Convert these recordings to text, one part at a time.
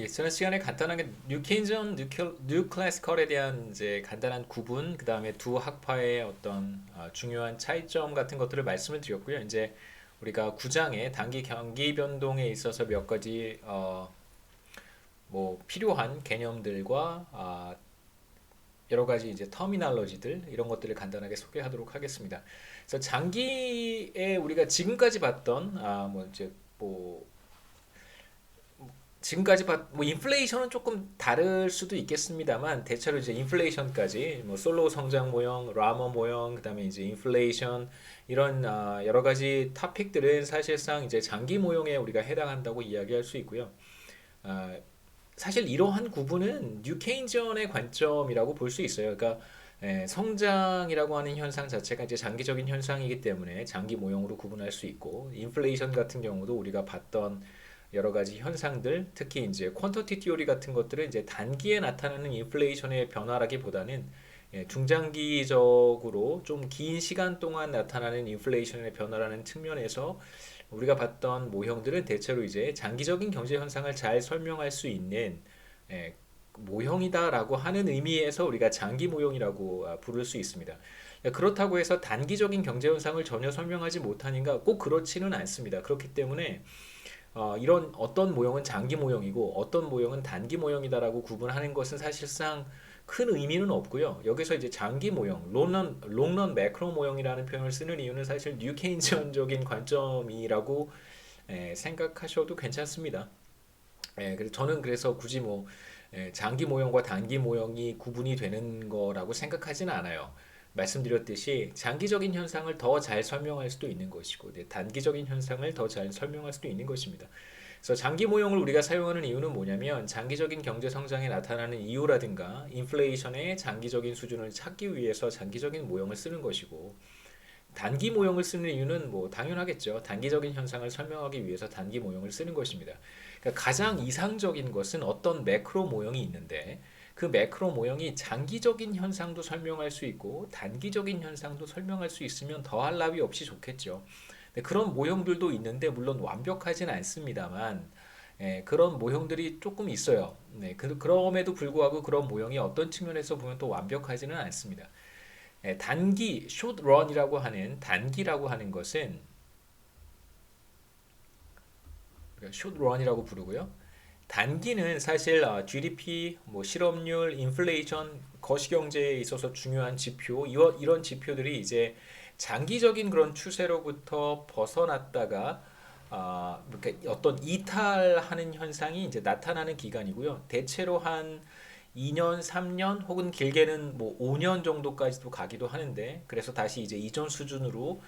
예, 지난 시간에 간단하게 뉴케인전, 뉴클래시컬에 대한 이제 간단한 구분, 그 다음에 두 학파의 어떤 중요한 차이점 같은 것들을 말씀을 드렸고요. 이제 우리가 9장의 단기 경기 변동에 있어서 몇 가지 뭐 필요한 개념들과 여러 가지 이제 터미널로지들 이런 것들을 간단하게 소개하도록 하겠습니다. 그래서 장기에 우리가 지금까지 봤던 뭐 이제 뭐 지금까지 뭐 인플레이션은 조금 다를 수도 있겠습니다만 대체로 이제 인플레이션까지 뭐 솔로우 성장 모형, 라머 모형, 그다음에 이제 인플레이션 이런 여러 가지 토픽들은 사실상 이제 장기 모형에 우리가 해당한다고 이야기할 수 있고요. 아, 사실 이러한 구분은 뉴케인전의 관점이라고 볼 수 있어요. 그러니까 성장이라고 하는 현상 자체가 이제 장기적인 현상이기 때문에 장기 모형으로 구분할 수 있고, 인플레이션 같은 경우도 우리가 봤던 여러 가지 현상들, 특히 이제 퀀터티 티오리 같은 것들은 이제 단기에 나타나는 인플레이션의 변화라기보다는 중장기적으로 좀 긴 시간 동안 나타나는 인플레이션의 변화라는 측면에서 우리가 봤던 모형들은 대체로 이제 장기적인 경제 현상을 잘 설명할 수 있는 예, 모형이다라고 하는 의미에서 우리가 장기 모형이라고 부를 수 있습니다. 그렇다고 해서 단기적인 경제 현상을 전혀 설명하지 못하는가 꼭 그렇지는 않습니다. 그렇기 때문에 이런 어떤 모형은 장기 모형이고 어떤 모형은 단기 모형이다라고 구분하는 것은 사실상 큰 의미는 없고요. 여기서 이제 장기 모형, 롱런 매크로 모형이라는 표현을 쓰는 이유는 사실 뉴케인지언적인 관점이라고 생각하셔도 괜찮습니다. 그래서 저는 그래서 굳이 뭐 장기 모형과 단기 모형이 구분이 되는 거라고 생각하지는 않아요. 말씀드렸듯이 장기적인 현상을 더 잘 설명할 수도 있는 것이고 단기적인 현상을 더 잘 설명할 수도 있는 것입니다. 그래서 장기 모형을 우리가 사용하는 이유는 뭐냐면 장기적인 경제 성장에 나타나는 이유라든가 인플레이션의 장기적인 수준을 찾기 위해서 장기적인 모형을 쓰는 것이고, 단기 모형을 쓰는 이유는 뭐 당연하겠죠. 단기적인 현상을 설명하기 위해서 단기 모형을 쓰는 것입니다. 그러니까 가장 이상적인 것은 어떤 매크로 모형이 있는데 그 매크로 모형이 장기적인 현상도 설명할 수 있고 단기적인 현상도 설명할 수 있으면 더할 나위 없이 좋겠죠. 그런 모형들도 있는데 물론 완벽하진 않습니다만 그런 모형들이 조금 있어요. 그럼에도 불구하고 그런 모형이 어떤 측면에서 보면 또 완벽하지는 않습니다. 단기, short run이라고 하는 단기라고 하는 것은 short run이라고 부르고요. 단기는 사실 GDP, 뭐 실업률, 인플레이션, 거시경제에 있어서 중요한 지표, 이런 지표들이 이제 장기적인 그런 추세로부터 벗어났다가 그러니까 어떤 이탈하는 현상이 이제 나타나는 기간이고요. 대체로 한 2년, 3년 혹은 길게는 뭐 5년 정도까지도 가기도 하는데, 그래서 다시 이제 이전 수준으로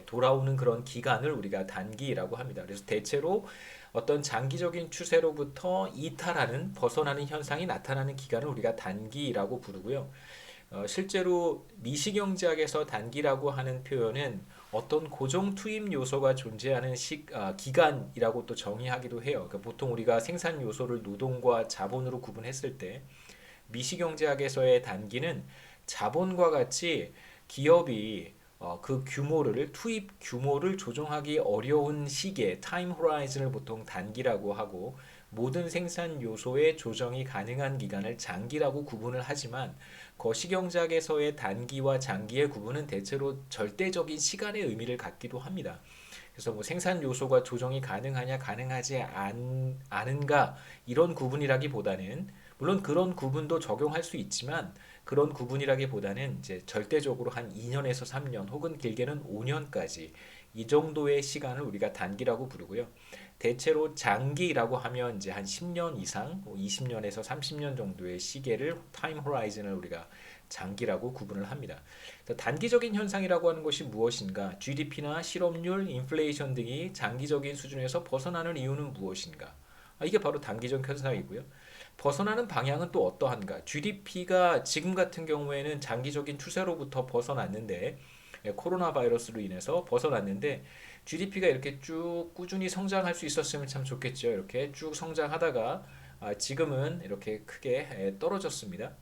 돌아오는 그런 기간을 우리가 단기라고 합니다. 그래서 대체로 어떤 장기적인 추세로부터 이탈하는, 벗어나는 현상이 나타나는 기간을 우리가 단기라고 부르고요. 실제로 미시경제학에서 단기라고 하는 표현은 어떤 고정 투입 요소가 존재하는 기간이라고 또 정의하기도 해요. 그러니까 보통 우리가 생산 요소를 노동과 자본으로 구분했을 때 미시경제학에서의 단기는 자본과 같이 기업이 그 규모를 투입 규모를 조정하기 어려운 시기에 타임 호라이즌을 보통 단기라고 하고, 모든 생산 요소의 조정이 가능한 기간을 장기라고 구분을 하지만 거시경제학에서의 단기와 장기의 구분은 대체로 절대적인 시간의 의미를 갖기도 합니다. 그래서 뭐 생산 요소가 조정이 가능하냐 가능하지 않은가 이런 구분이라기보다는, 물론 그런 구분도 적용할 수 있지만 그런 구분이라기보다는 이제 절대적으로 한 2년에서 3년 혹은 길게는 5년까지 이 정도의 시간을 우리가 단기라고 부르고요. 대체로 장기라고 하면 이제 한 10년 이상, 20년에서 30년 정도의 시계를 타임 호라이즌을 우리가 장기라고 구분을 합니다. 단기적인 현상이라고 하는 것이 무엇인가? GDP나 실업률, 인플레이션 등이 장기적인 수준에서 벗어나는 이유는 무엇인가? 이게 바로 단기적 현상이고요. 벗어나는 방향은 또 어떠한가? GDP가 지금 같은 경우에는 장기적인 추세로부터 벗어났는데, 코로나 바이러스로 인해서 벗어났는데 GDP가 이렇게 쭉 꾸준히 성장할 수 있었으면 참 좋겠죠. 이렇게 쭉 성장하다가 지금은 이렇게 크게 떨어졌습니다.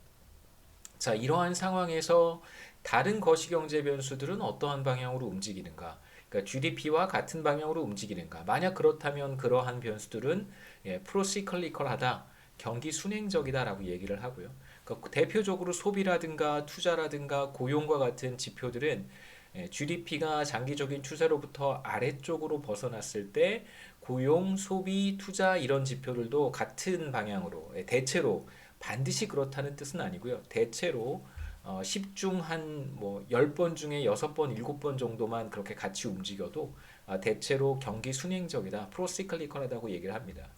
자, 이러한 상황에서 다른 거시경제 변수들은 어떠한 방향으로 움직이는가? 그러니까 GDP와 같은 방향으로 움직이는가? 만약 그렇다면 그러한 변수들은 프로시클리컬하다. 경기 순행적이다라고 얘기를 하고요. 그러니까 대표적으로 소비라든가 투자라든가 고용과 같은 지표들은 GDP가 장기적인 추세로부터 아래쪽으로 벗어났을 때 고용, 소비, 투자 이런 지표들도 같은 방향으로 대체로 반드시 그렇다는 뜻은 아니고요. 대체로 10중 한 10번 중에 6번, 7번 정도만 그렇게 같이 움직여도 대체로 경기 순행적이다, 프로시클리컬하다고 얘기를 합니다.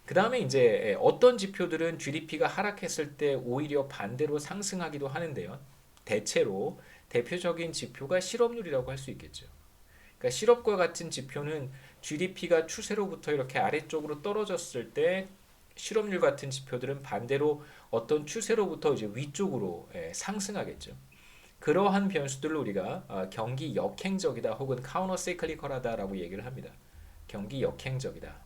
그 다음에 이제 어떤 지표들은 GDP가 하락했을 때 오히려 반대로 상승하기도 하는데요. 대체로 대표적인 지표가 실업률이라고 할 수 있겠죠. 그러니까 실업과 같은 지표는 GDP가 추세로부터 이렇게 아래쪽으로 떨어졌을 때 실업률 같은 지표들은 반대로 어떤 추세로부터 이제 위쪽으로 상승하겠죠. 그러한 변수들을 우리가 경기 역행적이다 혹은 카운터 세이클리컬하다라고 얘기를 합니다. 경기 역행적이다.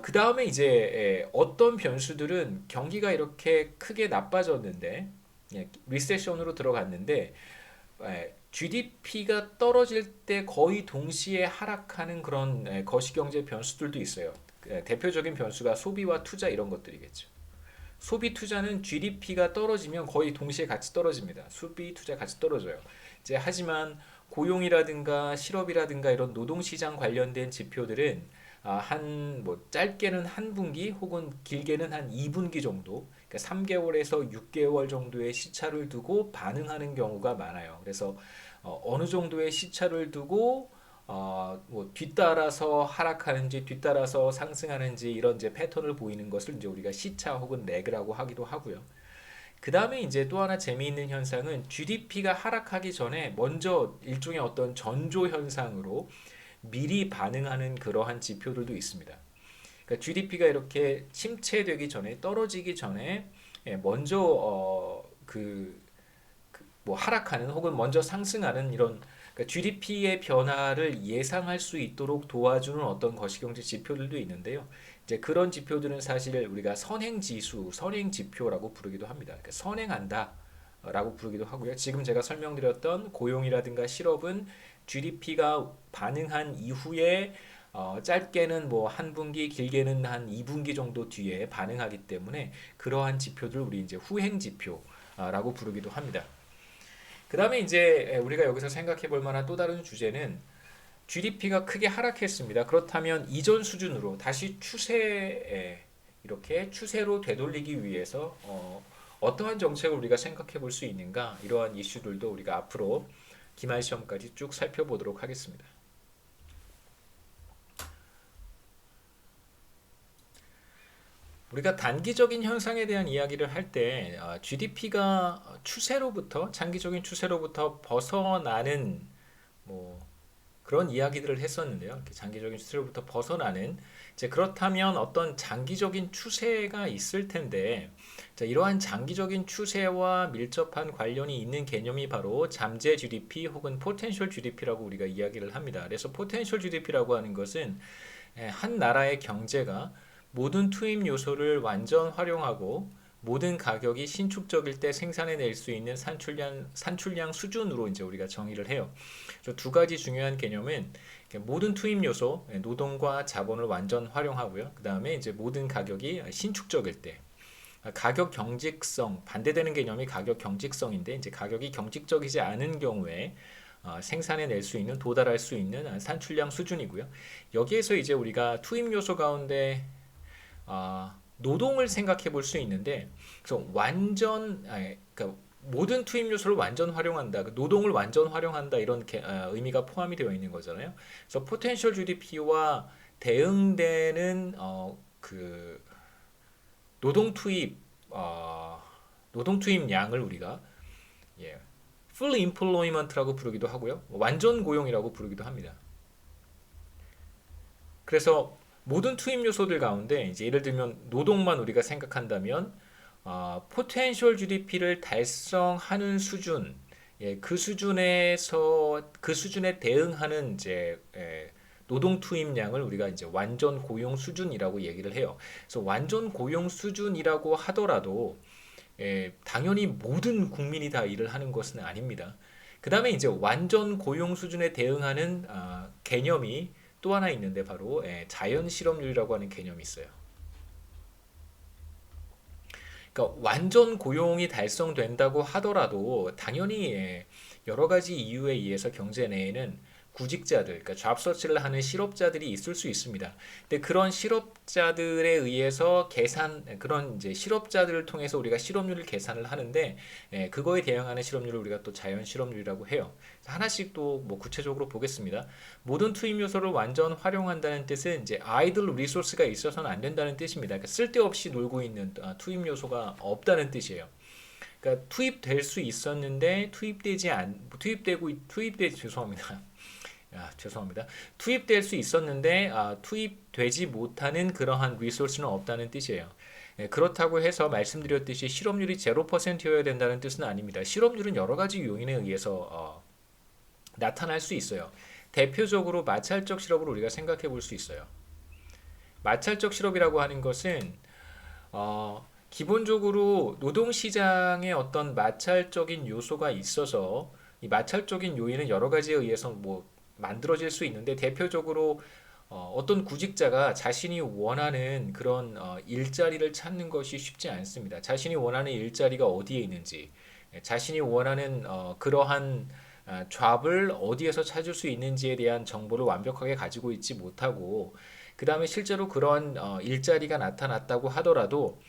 그 다음에 이제 어떤 변수들은 경기가 이렇게 크게 나빠졌는데 리세션으로 들어갔는데 GDP가 떨어질 때 거의 동시에 하락하는 그런 거시경제 변수들도 있어요. 대표적인 변수가 소비와 투자 이런 것들이겠죠. 소비 투자는 GDP가 떨어지면 거의 동시에 같이 떨어집니다. 소비 투자 같이 떨어져요. 이제 하지만 고용이라든가 실업이라든가 이런 노동시장 관련된 지표들은 한 짧게는 한 분기 혹은 길게는 한 2분기 정도, 그러니까 3개월에서 6개월 정도의 시차를 두고 반응하는 경우가 많아요. 그래서 어느 정도의 시차를 두고 뒤따라서 하락하는지 뒤따라서 상승하는지 이런 이제 패턴을 보이는 것을 이제 우리가 시차 혹은 레그라고 하기도 하고요. 그 다음에 이제 또 하나 재미있는 현상은 GDP가 하락하기 전에 먼저 일종의 어떤 전조 현상으로 미리 반응하는 그러한 지표들도 있습니다. 그러니까 GDP가 이렇게 침체되기 전에 떨어지기 전에 먼저 하락하는 혹은 먼저 상승하는 이런 그러니까 GDP의 변화를 예상할 수 있도록 도와주는 어떤 거시경제 지표들도 있는데요. 이제 그런 지표들은 사실 우리가 선행지수, 선행지표라고 부르기도 합니다. 그러니까 선행한다. 라고 부르기도 하고요. 지금 제가 설명드렸던 고용이라든가 실업은 GDP가 반응한 이후에 짧게는 한 분기, 길게는 한 2분기 정도 뒤에 반응하기 때문에 그러한 지표들 우리 이제 후행 지표라고 부르기도 합니다. 그 다음에 이제 우리가 여기서 생각해 볼 만한 또 다른 주제는 GDP가 크게 하락했습니다. 그렇다면 이전 수준으로 다시 추세에 이렇게 추세로 되돌리기 위해서 어떠한 정책을 우리가 생각해 볼 수 있는가 이러한 이슈들도 우리가 앞으로 기말 시험까지 쭉 살펴보도록 하겠습니다. 우리가 단기적인 현상에 대한 이야기를 할 때 GDP가 추세로부터 장기적인 추세로부터 벗어나는 뭐 그런 이야기들을 했었는데요. 이렇게 장기적인 추세로부터 벗어나는 이제 그렇다면 어떤 장기적인 추세가 있을 텐데 자, 이러한 장기적인 추세와 밀접한 관련이 있는 개념이 바로 잠재 GDP 혹은 포텐셜 GDP라고 우리가 이야기를 합니다. 그래서 포텐셜 GDP라고 하는 것은 한 나라의 경제가 모든 투입 요소를 완전 활용하고 모든 가격이 신축적일 때 생산해낼 수 있는 산출량 수준으로 이제 우리가 정의를 해요. 그래서 두 가지 중요한 개념은 모든 투입 요소, 노동과 자본을 완전 활용하고요. 그 다음에 이제 모든 가격이 신축적일 때, 가격 경직성 반대되는 개념이 가격 경직성인데 이제 가격이 경직적이지 않은 경우에 생산해낼 수 있는 도달할 수 있는 산출량 수준이고요. 여기에서 이제 우리가 투입 요소 가운데 노동을 생각해 볼 수 있는데 그래서 그러니까 모든 투입 요소를 완전 활용한다, 노동을 완전 활용한다 이런 의미가 포함이 되어 있는 거잖아요. 그래서 포텐셜 GDP와 대응되는 그 노동 투입 노동 투입량을 우리가 full employment라고 부르기도 하고요, 완전 고용이라고 부르기도 합니다. 그래서 모든 투입 요소들 가운데 이제 예를 들면 노동만 우리가 생각한다면 포텐셜 GDP를 달성하는 수준, 그 수준에서 그 수준에 대응하는 이제 노동 투입량을 우리가 이제 완전 고용 수준이라고 얘기를 해요. 그래서 완전 고용 수준이라고 하더라도 당연히 모든 국민이 다 일을 하는 것은 아닙니다. 그 다음에 이제 완전 고용 수준에 대응하는 개념이 또 하나 있는데 바로 자연 실업률이라고 하는 개념이 있어요. 그러니까 완전 고용이 달성된다고 하더라도 당연히 여러 가지 이유에 의해서 경제 내에는 구직자들, 그러니까 잡 서치를 하는 실업자들이 있을 수 있습니다. 근데 그런 실업자들에 의해서 그런 이제 실업자들을 통해서 우리가 실업률을 계산을 하는데, 그거에 대응하는 실업률을 우리가 또 자연 실업률이라고 해요. 하나씩 또 뭐 구체적으로 보겠습니다. 모든 투입 요소를 완전 활용한다는 뜻은 이제 아이들 리소스가 있어서는 안 된다는 뜻입니다. 그러니까 쓸데없이 놀고 있는 투입 요소가 없다는 뜻이에요. 그러니까 투입될 수 있었는데 죄송합니다. 죄송합니다. 투입될 수 있었는데 투입되지 못하는 그러한 리소스는 없다는 뜻이에요. 그렇다고 해서 말씀드렸듯이 실업률이 0%여야 된다는 뜻은 아닙니다. 실업률은 여러 가지 요인에 의해서 나타날 수 있어요. 대표적으로 마찰적 실업을 우리가 생각해 볼 수 있어요. 마찰적 실업이라고 하는 것은 기본적으로 노동시장에 어떤 마찰적인 요소가 있어서 이 마찰적인 요인은 여러 가지에 의해서 뭐 만들어질 수 있는데 대표적으로 어떤 구직자가 자신이 원하는 그런 일자리를 찾는 것이 쉽지 않습니다. 자신이 원하는 일자리가 어디에 있는지, 자신이 원하는 그러한 잡을 어디에서 찾을 수 있는지에 대한 정보를 완벽하게 가지고 있지 못하고, 그 다음에 실제로 그런 일자리가 나타났다고 하더라도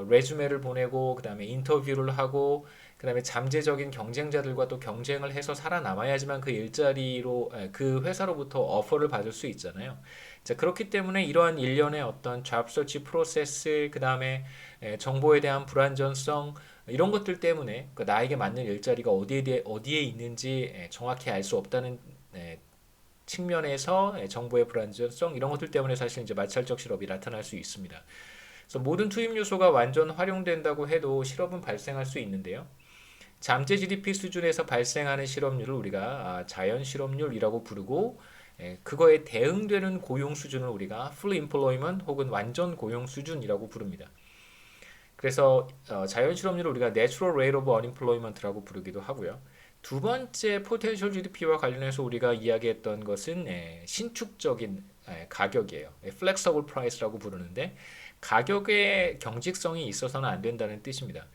레주메를 보내고 그 다음에 인터뷰를 하고 그 다음에 잠재적인 경쟁자들과 또 경쟁을 해서 살아남아야지만 그 일자리로 그 회사로부터 오퍼를 받을 수 있잖아요. 자, 그렇기 때문에 이러한 일련의 어떤 잡 서치 프로세스 그 다음에 정보에 대한 불안전성 이런 것들 때문에 나에게 맞는 일자리가 어디에 있는지 정확히 알 수 없다는 측면에서 정보의 불안전성 이런 것들 때문에 사실 이제 마찰적 실업이 나타날 수 있습니다. 그래서 모든 투입 요소가 완전 활용된다고 해도 실업은 발생할 수 있는데요. 잠재 GDP 수준에서 발생하는 실업률을 우리가 자연 실업률이라고 부르고 그거에 대응되는 고용 수준을 우리가 full employment 혹은 완전 고용 수준이라고 부릅니다. 그래서 자연 실업률을 우리가 natural rate of unemployment라고 부르기도 하고요. 두 번째 potential GDP와 관련해서 우리가 이야기했던 것은 신축적인 가격이에요. flexible price라고 부르는데 가격의 경직성이 있어서는 안 된다는 뜻입니다.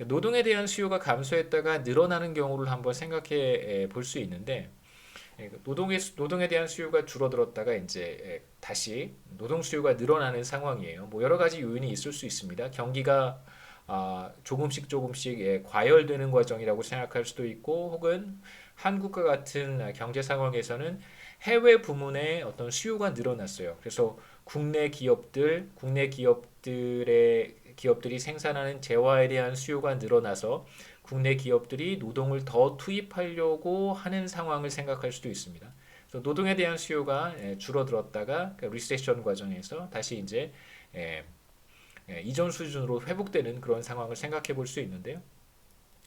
노동에 대한 수요가 감소했다가 늘어나는 경우를 한번 생각해 볼 수 있는데 노동에 대한 수요가 줄어들었다가 이제 다시 노동 수요가 늘어나는 상황이에요. 뭐 여러 가지 요인이 있을 수 있습니다. 경기가 조금씩 과열되는 과정이라고 생각할 수도 있고 혹은 한국과 같은 경제 상황에서는 해외 부문의 어떤 수요가 늘어났어요. 그래서 국내 기업들이 생산하는 재화에 대한 수요가 늘어나서 국내 기업들이 노동을 더 투입하려고 하는 상황을 생각할 수도 있습니다. 그래서 노동에 대한 수요가 줄어들었다가 리세션 과정에서 다시 이제 이전 수준으로 회복되는 그런 상황을 생각해 볼 수 있는데요.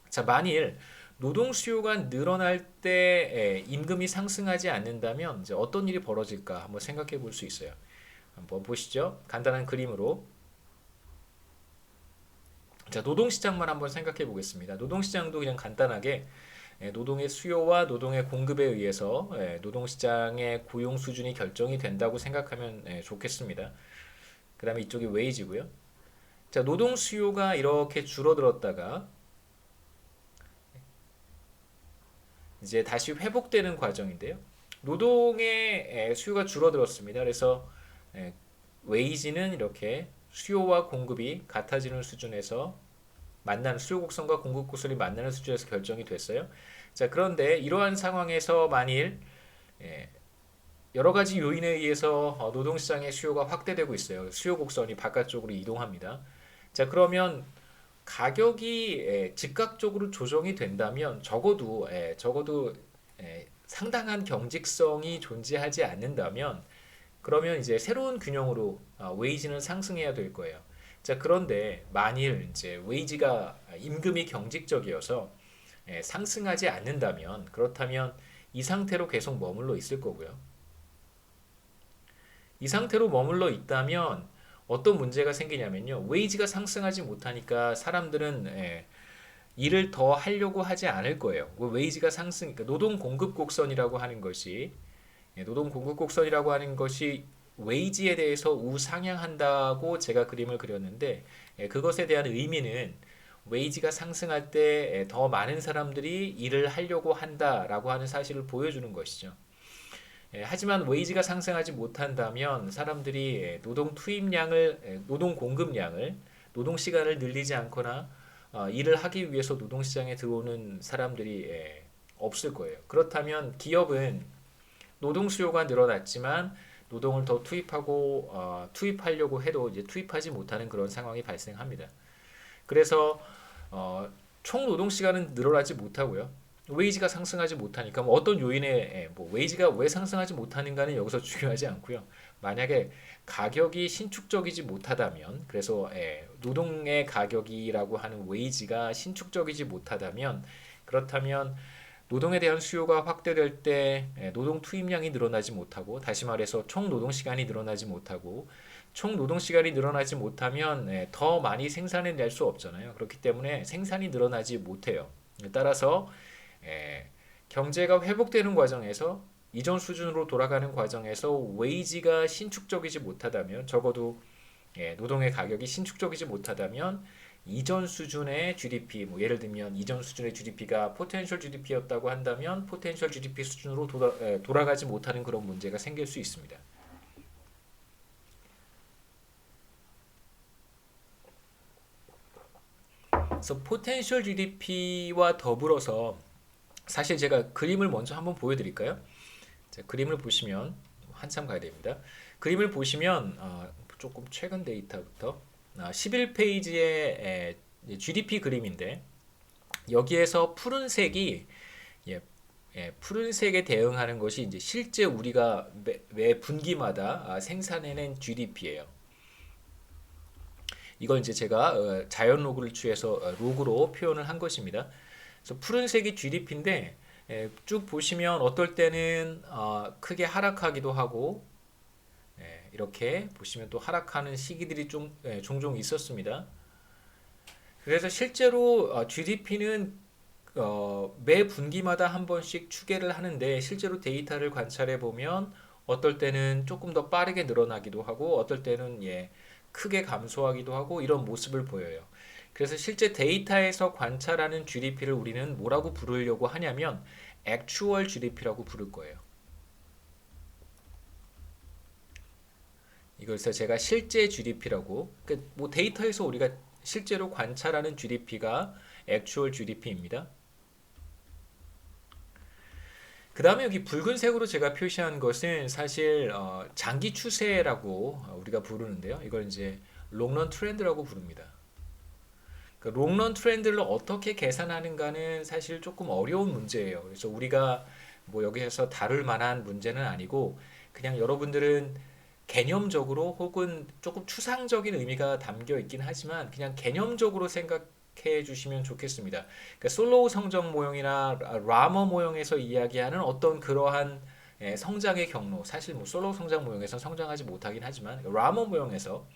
자, 만일 노동 수요가 늘어날 때 임금이 상승하지 않는다면 이제 어떤 일이 벌어질까 한번 생각해 볼 수 있어요. 한번 보시죠. 간단한 그림으로. 자, 노동시장만 한번 생각해 보겠습니다. 노동시장도 그냥 간단하게 노동의 수요와 노동의 공급에 의해서 노동시장의 고용 수준이 결정이 된다고 생각하면 좋겠습니다. 그 다음에 이쪽이 웨이지고요. 자, 노동 수요가 이렇게 줄어들었다가 이제 다시 회복되는 과정인데요. 노동의 수요가 줄어들었습니다. 그래서 웨이지는 이렇게 수요와 공급이 같아지는 수준에서 수요 곡선과 공급 곡선이 만나는 수준에서 결정이 됐어요. 자, 그런데 이러한 상황에서 만일 여러 가지 요인에 의해서 노동시장의 수요가 확대되고 있어요. 수요 곡선이 바깥쪽으로 이동합니다. 자, 그러면 가격이 즉각적으로 조정이 된다면 적어도 상당한 경직성이 존재하지 않는다면 그러면 이제 새로운 균형으로 웨이지는 상승해야 될 거예요. 자, 그런데 만일 이제 임금이 경직적이어서 상승하지 않는다면 그렇다면 이 상태로 계속 머물러 있을 거고요. 이 상태로 머물러 있다면 어떤 문제가 생기냐면요. 웨이지가 상승하지 못하니까 사람들은 일을 더 하려고 하지 않을 거예요. 웨이지가 그러니까 노동 공급 곡선이라고 하는 것이 노동 공급 곡선이라고 하는 것이 웨이지에 대해서 우상향한다고 제가 그림을 그렸는데 그것에 대한 의미는 웨이지가 상승할 때 더 많은 사람들이 일을 하려고 한다라고 하는 사실을 보여주는 것이죠. 하지만 웨이지가 상승하지 못한다면 사람들이 노동 투입량을, 노동 공급량을, 노동 시간을 늘리지 않거나 일을 하기 위해서 노동 시장에 들어오는 사람들이 없을 거예요. 그렇다면 기업은 노동 수요가 늘어났지만 노동을 더 투입하려고 해도 이제 투입하지 못하는 그런 상황이 발생합니다. 그래서 총 노동 시간은 늘어나지 못하고요. 웨이지가 상승하지 못하니까 뭐 어떤 요인에 뭐 웨이지가 왜 상승하지 못하는가는 여기서 중요하지 않고요. 만약에 가격이 신축적이지 못하다면, 그래서 노동의 가격이라고 하는 웨이지가 신축적이지 못하다면, 그렇다면 노동에 대한 수요가 확대될 때 노동 투입량이 늘어나지 못하고, 다시 말해서 총 노동 시간이 늘어나지 못하고, 총 노동 시간이 늘어나지 못하면 더 많이 생산해 낼 수 없잖아요. 그렇기 때문에 생산이 늘어나지 못해요. 따라서 경제가 회복되는 과정에서, 이전 수준으로 돌아가는 과정에서 웨이지가 신축적이지 못하다면, 적어도 노동의 가격이 신축적이지 못하다면 이전 수준의 GDP, 뭐 예를 들면 이전 수준의 GDP가 포텐셜 GDP였다고 한다면 포텐셜 GDP 수준으로 돌아가지 못하는 그런 문제가 생길 수 있습니다. 그래서 포텐셜 GDP와 더불어서 사실 제가 그림을 먼저 한번 보여드릴까요? 자, 그림을 보시면 한참 가야 됩니다. 그림을 보시면 조금 최근 데이터부터 11페이지의 GDP 그림인데 여기에서 푸른색이 푸른색에 대응하는 것이 이제 실제 우리가 매 분기마다 생산해낸 GDP예요. 이걸 이제 제가 자연 로그를 취해서 로그로 표현을 한 것입니다. 그래서 푸른색이 GDP인데 쭉 보시면 어떨 때는 크게 하락하기도 하고 이렇게 보시면 또 하락하는 시기들이 종종 있었습니다. 그래서 실제로 GDP는 매 분기마다 한 번씩 추계를 하는데 실제로 데이터를 관찰해 보면 어떨 때는 조금 더 빠르게 늘어나기도 하고 어떨 때는 크게 감소하기도 하고 이런 모습을 보여요. 그래서 실제 데이터에서 관찰하는 GDP를 우리는 뭐라고 부르려고 하냐면 Actual GDP라고 부를 거예요. 이것을 제가 실제 GDP라고, 그러니까 뭐 데이터에서 우리가 실제로 관찰하는 GDP가 Actual GDP입니다. 그 다음에 여기 붉은색으로 제가 표시한 것은 사실 장기 추세라고 우리가 부르는데요. 이걸 이제 롱런 트렌드라고 부릅니다. 그러니까 롱런 트렌드를 어떻게 계산하는가는 사실 조금 어려운 문제예요. 그래서 우리가 뭐 여기서 다룰 만한 문제는 아니고 그냥 여러분들은 개념적으로 혹은 조금 추상적인 의미가 담겨 있긴 하지만 그냥 개념적으로 생각해 주시면 좋겠습니다. 그러니까 솔로우 성장 모형이나 라머 모형에서 이야기하는 어떤 그러한 성장의 경로, 사실 뭐 솔로우 성장 모형에서 성장하지 못하긴 하지만 라머 모형에서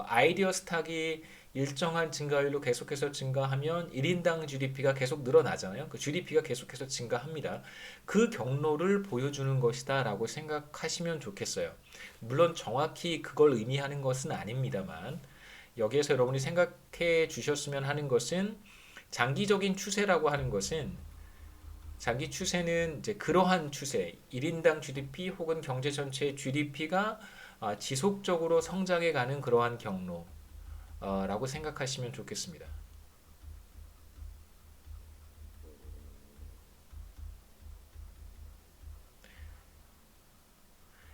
아이디어 스탁이 일정한 증가율로 계속해서 증가하면 1인당 GDP가 계속 늘어나잖아요. 그 GDP가 계속해서 증가합니다. 그 경로를 보여주는 것이다 라고 생각하시면 좋겠어요. 물론 정확히 그걸 의미하는 것은 아닙니다만 여기에서 여러분이 생각해 주셨으면 하는 것은 장기적인 추세라고 하는 것은 장기 추세는 이제 그러한 추세, 1인당 GDP 혹은 경제 전체의 GDP가 지속적으로 성장해 가는 그러한 경로라고 생각하시면 좋겠습니다.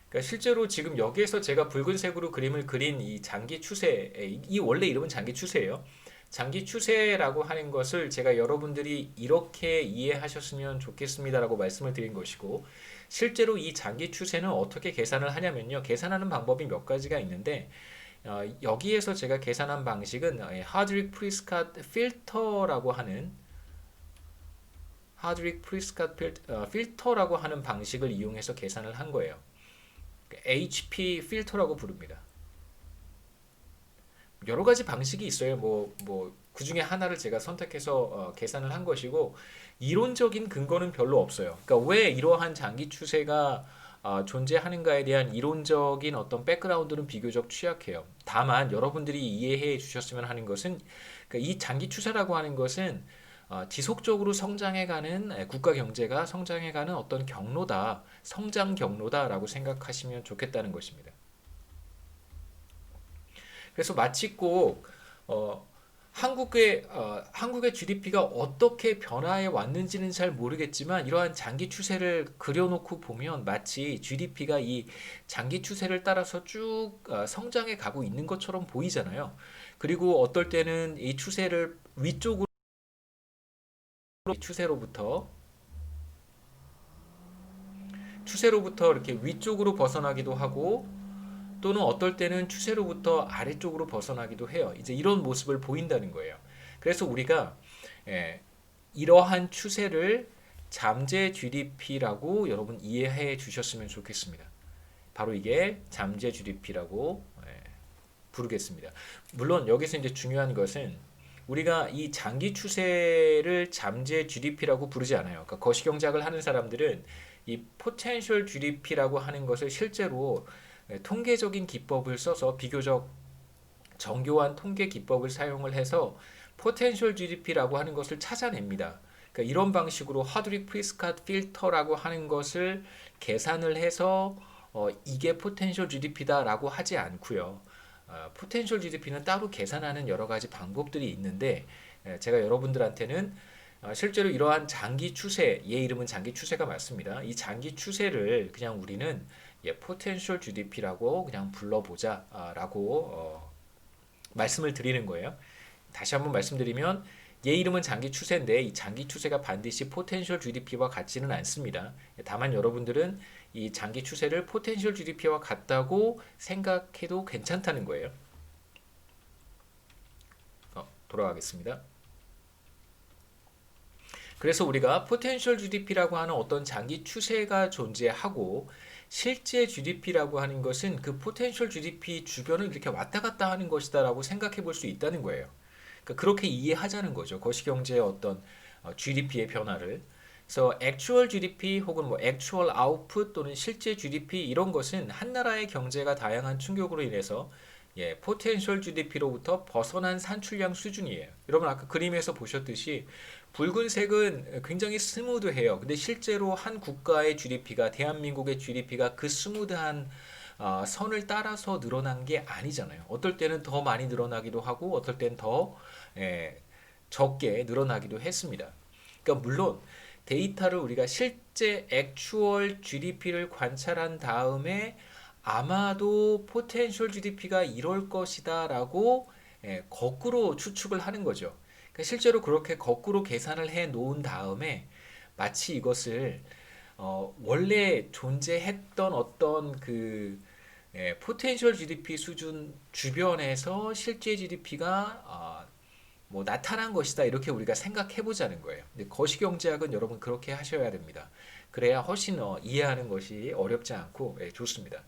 그러니까 실제로 지금 여기에서 제가 붉은색으로 그림을 그린 이 장기 추세, 이 원래 이름은 장기 추세예요. 장기 추세라고 하는 것을 제가 여러분들이 이렇게 이해하셨으면 좋겠습니다라고 말씀을 드린 것이고 실제로 이 장기 추세는 어떻게 계산을 하냐면요. 계산하는 방법이 몇 가지가 있는데 여기에서 제가 계산한 방식은 하드윅 프리스캇 필터라고 하는 필터라고 하는 방식을 이용해서 계산을 한 거예요. HP 필터라고 부릅니다. 여러 가지 방식이 있어요. 뭐 그 중에 하나를 제가 선택해서 계산을 한 것이고 이론적인 근거는 별로 없어요. 그러니까 왜 이러한 장기 추세가 존재하는가에 대한 이론적인 어떤 백그라운드는 비교적 취약해요. 다만 여러분들이 이해해 주셨으면 하는 것은 그러니까 이 장기 추세라고 하는 것은 지속적으로 성장해가는 국가 경제가 성장해가는 어떤 경로다, 성장 경로다라고 생각하시면 좋겠다는 것입니다. 그래서 마치 꼭 한국의 GDP가 어떻게 변화해 왔는지는 잘 모르겠지만 이러한 장기 추세를 그려놓고 보면 마치 GDP가 이 장기 추세를 따라서 쭉 성장해 가고 있는 것처럼 보이잖아요. 그리고 어떨 때는 이 추세를 위쪽으로 추세로부터 이렇게 위쪽으로 벗어나기도 하고 또는 어떨 때는 추세로부터 아래쪽으로 벗어나기도 해요. 이제 이런 모습을 보인다는 거예요. 그래서 우리가 예, 이러한 추세를 잠재 GDP라고 여러분 이해해 주셨으면 좋겠습니다. 바로 이게 잠재 GDP라고 부르겠습니다. 물론 여기서 이제 중요한 것은 우리가 이 장기 추세를 잠재 GDP라고 부르지 않아요. 그러니까 거시경제학을 하는 사람들은 이 포텐셜 GDP라고 하는 것을 실제로 통계적인 기법을 써서 비교적 정교한 통계 기법을 사용을 해서 포텐셜 GDP라고 하는 것을 찾아냅니다. 그러니까 이런 방식으로 하드윅 프리스캇 필터라고 하는 것을 계산을 해서 이게 포텐셜 GDP다라고 하지 않고요. 포텐셜 GDP는 따로 계산하는 여러 가지 방법들이 있는데 제가 여러분들한테는 실제로 이러한 장기 추세, 얘 이름은 장기 추세가 맞습니다. 이 장기 추세를 그냥 우리는 포텐셜 GDP라고 그냥 불러보자라고 말씀을 드리는 거예요. 다시 한번 말씀드리면 얘 이름은 장기 추세인데 이 장기 추세가 반드시 포텐셜 GDP와 같지는 않습니다. 다만 여러분들은 이 장기 추세를 포텐셜 GDP와 같다고 생각해도 괜찮다는 거예요. 돌아가겠습니다. 그래서 우리가 포텐셜 GDP라고 하는 어떤 장기 추세가 존재하고 실제 GDP라고 하는 것은 그 포텐셜 GDP 주변을 이렇게 왔다 갔다 하는 것이다라고 생각해 볼 수 있다는 거예요. 그러니까 그렇게 이해하자는 거죠. 거시경제의 어떤 GDP의 변화를. 그래서 actual GDP 혹은 뭐 actual output 또는 실제 GDP 이런 것은 한 나라의 경제가 다양한 충격으로 인해서 포텐셜 GDP로부터 벗어난 산출량 수준이에요. 여러분 아까 그림에서 보셨듯이 붉은색은 굉장히 스무드해요. 근데 실제로 한 국가의 GDP가 대한민국의 GDP가 그 스무드한 선을 따라서 늘어난 게 아니잖아요. 어떨 때는 더 많이 늘어나기도 하고 어떨 때는 더 적게 늘어나기도 했습니다. 그러니까 물론 데이터를 우리가 실제 액추얼 GDP를 관찰한 다음에 아마도 포텐셜 GDP가 이럴 것이다라고 거꾸로 추측을 하는 거죠. 그러니까 실제로 그렇게 거꾸로 계산을 해 놓은 다음에 마치 이것을 원래 존재했던 어떤 그 포텐셜 GDP 수준 주변에서 실제 GDP가 뭐 나타난 것이다 이렇게 우리가 생각해 보자는 거예요. 근데 거시경제학은 여러분 그렇게 하셔야 됩니다. 그래야 훨씬 이해하는 것이 어렵지 않고 좋습니다.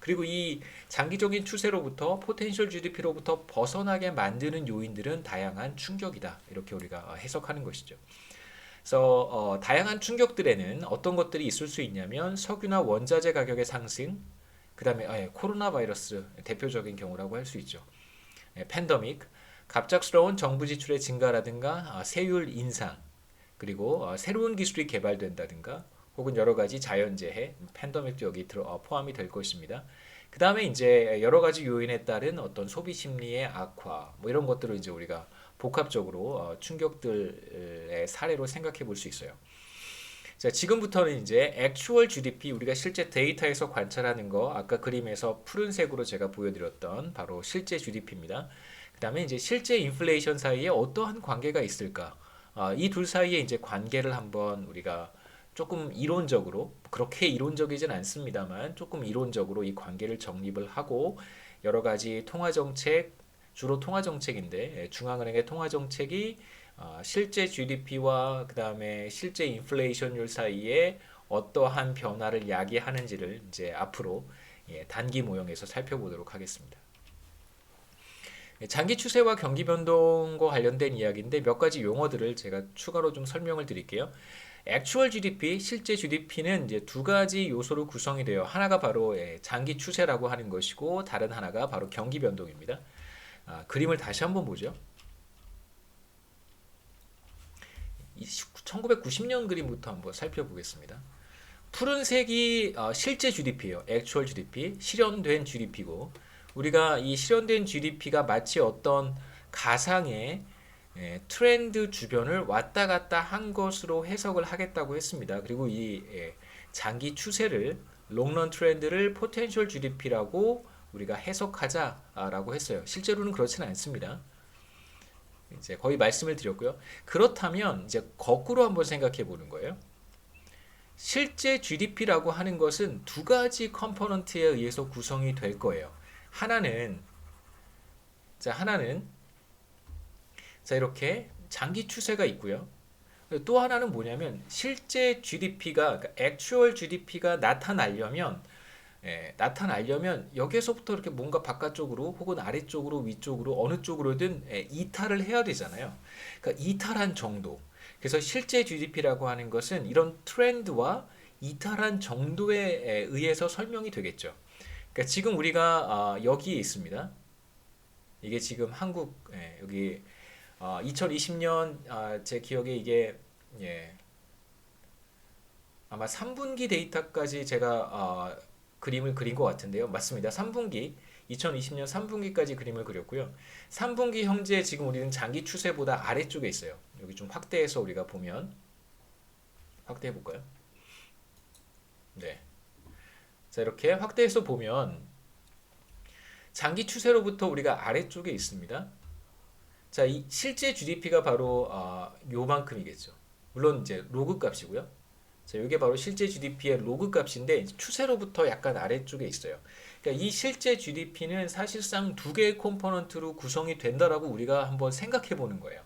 그리고 이 장기적인 추세로부터 포텐셜 GDP로부터 벗어나게 만드는 요인들은 다양한 충격이다. 이렇게 우리가 해석하는 것이죠. 그래서 다양한 충격들에는 어떤 것들이 있을 수 있냐면 석유나 원자재 가격의 상승, 그다음에 코로나 바이러스 대표적인 경우라고 할 수 있죠. 팬데믹, 갑작스러운 정부 지출의 증가라든가 세율 인상, 그리고 새로운 기술이 개발된다든가 혹은 여러 가지 자연재해, 팬데믹도 여기 포함이 될 것입니다. 그 다음에 이제 여러 가지 요인에 따른 어떤 소비 심리의 악화, 뭐 이런 것들을 이제 우리가 복합적으로 충격들의 사례로 생각해 볼 수 있어요. 자, 지금부터는 이제 액추얼 GDP 우리가 실제 데이터에서 관찰하는 거 아까 그림에서 푸른색으로 제가 보여드렸던 바로 실제 GDP입니다. 그 다음에 이제 실제 인플레이션 사이에 어떠한 관계가 있을까? 이 둘 사이에 이제 관계를 한번 우리가 조금 이론적으로 그렇게 이론적이진 않습니다만 조금 이론적으로 이 관계를 정립을 하고 여러 가지 통화 정책 주로 통화 정책인데 중앙은행의 통화 정책이 실제 GDP와 그 다음에 실제 인플레이션율 사이에 어떠한 변화를 야기하는지를 이제 앞으로 단기 모형에서 살펴보도록 하겠습니다. 장기 추세와 경기 변동과 관련된 이야기인데 몇 가지 용어들을 제가 추가로 좀 설명을 드릴게요. Actual GDP, 실제 GDP는 이제 두 가지 요소로 구성이 돼요. 하나가 바로 장기 추세라고 하는 것이고 다른 하나가 바로 경기 변동입니다. 그림을 다시 한번 보죠. 1990년 그림부터 한번 살펴보겠습니다. 푸른색이 실제 GDP예요. Actual GDP, 실현된 GDP고 우리가 이 실현된 GDP가 마치 어떤 가상의 트렌드 주변을 왔다 갔다 한 것으로 해석을 하겠다고 했습니다. 그리고 이 장기 추세를 롱런 트렌드를 포텐셜 GDP라고 우리가 해석하자라고 했어요. 실제로는 그렇지는 않습니다. 이제 거의 말씀을 드렸고요. 그렇다면 이제 거꾸로 한번 생각해 보는 거예요. 실제 GDP라고 하는 것은 두 가지 컴포넌트에 의해서 구성이 될 거예요. 하나는 이렇게 장기 추세가 있고요. 또 하나는 뭐냐면 실제 GDP가 그러니까 actual GDP가 나타나려면 여기에서부터 이렇게 뭔가 바깥쪽으로 혹은 아래쪽으로 위쪽으로 어느 쪽으로든 이탈을 해야 되잖아요. 그러니까 이탈한 정도. 그래서 실제 GDP라고 하는 것은 이런 트렌드와 이탈한 정도에 의해서 설명이 되겠죠. 그러니까 지금 우리가 여기에 있습니다. 이게 지금 한국 여기 2020년 제 기억에 이게 아마 3분기 데이터까지 제가 그림을 그린 것 같은데요. 맞습니다. 3분기 2020년 3분기까지 그림을 그렸고요. 3분기 현재 지금 우리는 장기 추세보다 아래쪽에 있어요. 여기 좀 확대해서 우리가 보면 확대해 볼까요? 네. 자, 이렇게 확대해서 보면 장기 추세로부터 우리가 아래쪽에 있습니다. 자, 이 실제 GDP가 바로 요만큼이겠죠. 물론 이제 로그 값이고요. 자, 이게 바로 실제 GDP의 로그 값인데 추세로부터 약간 아래쪽에 있어요. 그러니까 이 실제 GDP는 사실상 두 개의 컴포넌트로 구성이 된다라고 우리가 한번 생각해 보는 거예요.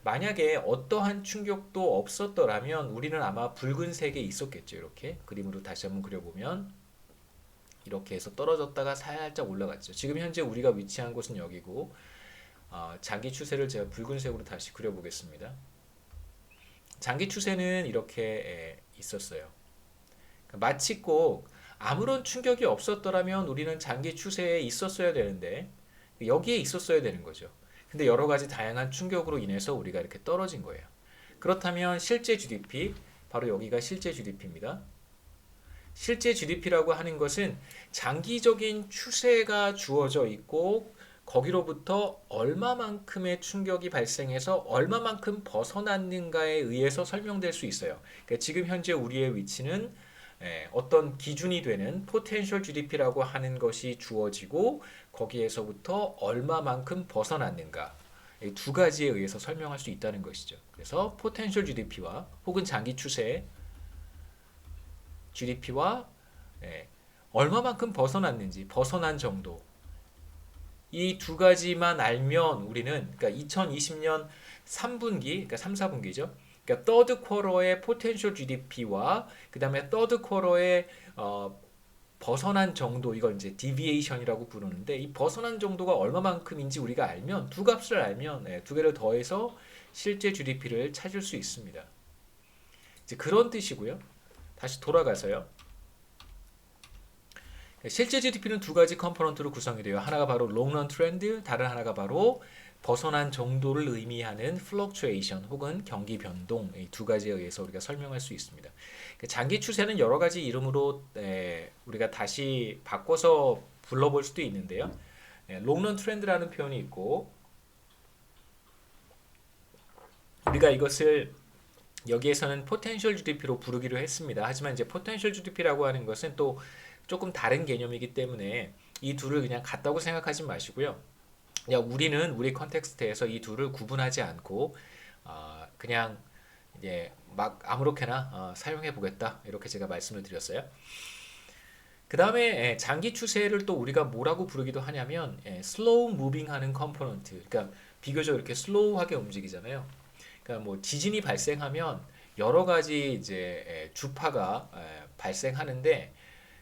만약에 어떠한 충격도 없었더라면 우리는 아마 붉은색에 있었겠죠. 이렇게 그림으로 다시 한번 그려보면 이렇게 해서 떨어졌다가 살짝 올라갔죠. 지금 현재 우리가 위치한 곳은 여기고 장기 추세를 제가 붉은색으로 다시 그려보겠습니다. 장기 추세는 이렇게 있었어요. 마치 꼭 아무런 충격이 없었더라면 우리는 장기 추세에 있었어야 되는데 여기에 있었어야 되는 거죠. 근데 여러 가지 다양한 충격으로 인해서 우리가 이렇게 떨어진 거예요. 그렇다면 실제 GDP, 바로 여기가 실제 GDP입니다. 실제 GDP라고 하는 것은 장기적인 추세가 주어져 있고 거기로부터 얼마만큼의 충격이 발생해서 얼마만큼 벗어났는가에 의해서 설명될 수 있어요. 그러니까 지금 현재 우리의 위치는 어떤 기준이 되는 포텐셜 GDP라고 하는 것이 주어지고 거기에서부터 얼마만큼 벗어났는가 이 두 가지에 의해서 설명할 수 있다는 것이죠. 그래서 포텐셜 GDP와 혹은 장기 추세 GDP와 얼마만큼 벗어났는지 벗어난 정도 이 두 가지만 알면 우리는 그러니까 2020년 3분기 그러니까 3, 4분기죠. 그러니까 third quarter의 potential GDP와 그다음에 third quarter의 벗어난 정도 이걸 이제 deviation이라고 부르는데 이 벗어난 정도가 얼마만큼인지 우리가 알면 두 값을 알면 두 개를 더해서 실제 GDP를 찾을 수 있습니다. 이제 그런 뜻이고요. 다시 돌아가서요. 실제 GDP는 두 가지 컴포넌트로 구성이 돼요. 하나가 바로 롱런 트렌드, 다른 하나가 바로 벗어난 정도를 의미하는 플럭추에이션 혹은 경기 변동 이 두 가지에 의해서 우리가 설명할 수 있습니다. 장기 추세는 여러 가지 이름으로 우리가 다시 바꿔서 불러볼 수도 있는데요. 롱런 트렌드라는 표현이 있고 우리가 이것을 여기에서는 포텐셜 GDP로 부르기로 했습니다. 하지만 이제 포텐셜 GDP라고 하는 것은 또 조금 다른 개념이기 때문에 이 둘을 그냥 같다고 생각하지 마시고요. 그냥 우리는 우리 컨텍스트에서 이 둘을 구분하지 않고 그냥 이제 막 아무렇게나 사용해 보겠다 이렇게 제가 말씀을 드렸어요. 그 다음에 장기 추세를 또 우리가 뭐라고 부르기도 하냐면 slow moving 하는 컴포넌트. 그러니까 비교적 이렇게 슬로우하게 움직이잖아요. 그러니까 뭐 지진이 발생하면 여러 가지 이제 주파가 발생하는데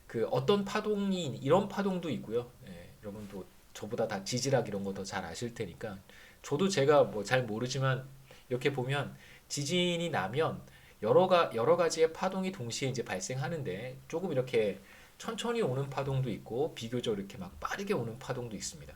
그 어떤 파동이 이런 파동도 있고요. 여러분도 저보다 다 지질학 이런 거 더 잘 아실 테니까 저도 제가 뭐 잘 모르지만 이렇게 보면 지진이 나면 여러 가지의 파동이 동시에 이제 발생하는데 조금 이렇게 천천히 오는 파동도 있고 비교적 이렇게 막 빠르게 오는 파동도 있습니다.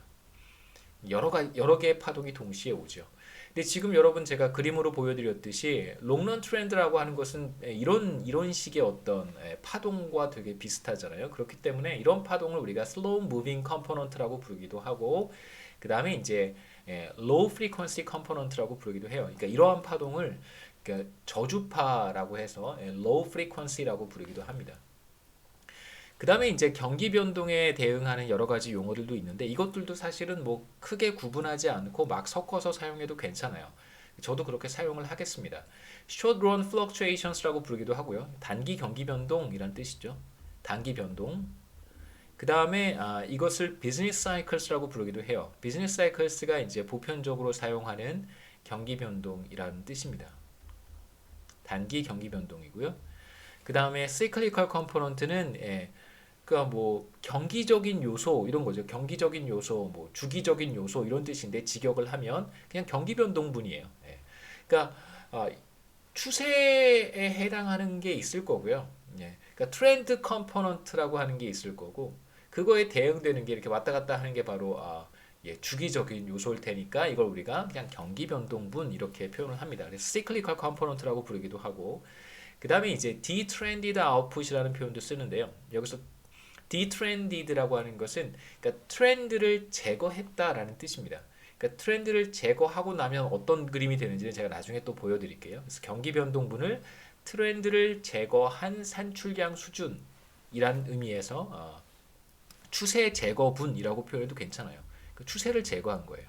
여러 개의 파동이 동시에 오죠. 근데 지금 여러분 제가 그림으로 보여드렸듯이 롱런 트렌드라고 하는 것은 이런 식의 어떤 파동과 되게 비슷하잖아요. 그렇기 때문에 이런 파동을 우리가 slow moving component라고 부르기도 하고 그 다음에 이제 low frequency component라고 부르기도 해요. 그러니까 이러한 파동을 그러니까 저주파라고 해서 low frequency라고 부르기도 합니다. 그 다음에 이제 경기 변동에 대응하는 여러 가지 용어들도 있는데 이것들도 사실은 뭐 크게 구분하지 않고 막 섞어서 사용해도 괜찮아요. 저도 그렇게 사용을 하겠습니다. Short run fluctuations라고 부르기도 하고요. 단기 경기 변동이란 뜻이죠. 단기 변동. 그 다음에 이것을 business cycles라고 부르기도 해요. business cycles가 이제 보편적으로 사용하는 경기 변동이라는 뜻입니다. 단기 경기 변동이고요. 그 다음에 cyclical component는 그러니까 뭐 경기적인 요소 이런 거죠. 경기적인 요소, 뭐 주기적인 요소 이런 뜻인데 직역을 하면 그냥 경기 변동분이에요. 그러니까 추세에 해당하는 게 있을 거고요. 그러니까 트렌드 컴포넌트라고 하는 게 있을 거고 그거에 대응되는 게 이렇게 왔다 갔다 하는 게 바로 주기적인 요소일 테니까 이걸 우리가 그냥 경기 변동분 이렇게 표현을 합니다. 그래서 cyclical component라고 부르기도 하고 그 다음에 이제 detrended output이라는 표현도 쓰는데요. 여기서 detrended라고 하는 것은 그러니까 트렌드를 제거했다라는 뜻입니다. 그러니까 트렌드를 제거하고 나면 어떤 그림이 되는지는 제가 나중에 또 보여드릴게요. 그래서 경기 변동분을 트렌드를 제거한 산출량 수준이란 의미에서 추세 제거분이라고 표현해도 괜찮아요. 그 추세를 제거한 거예요.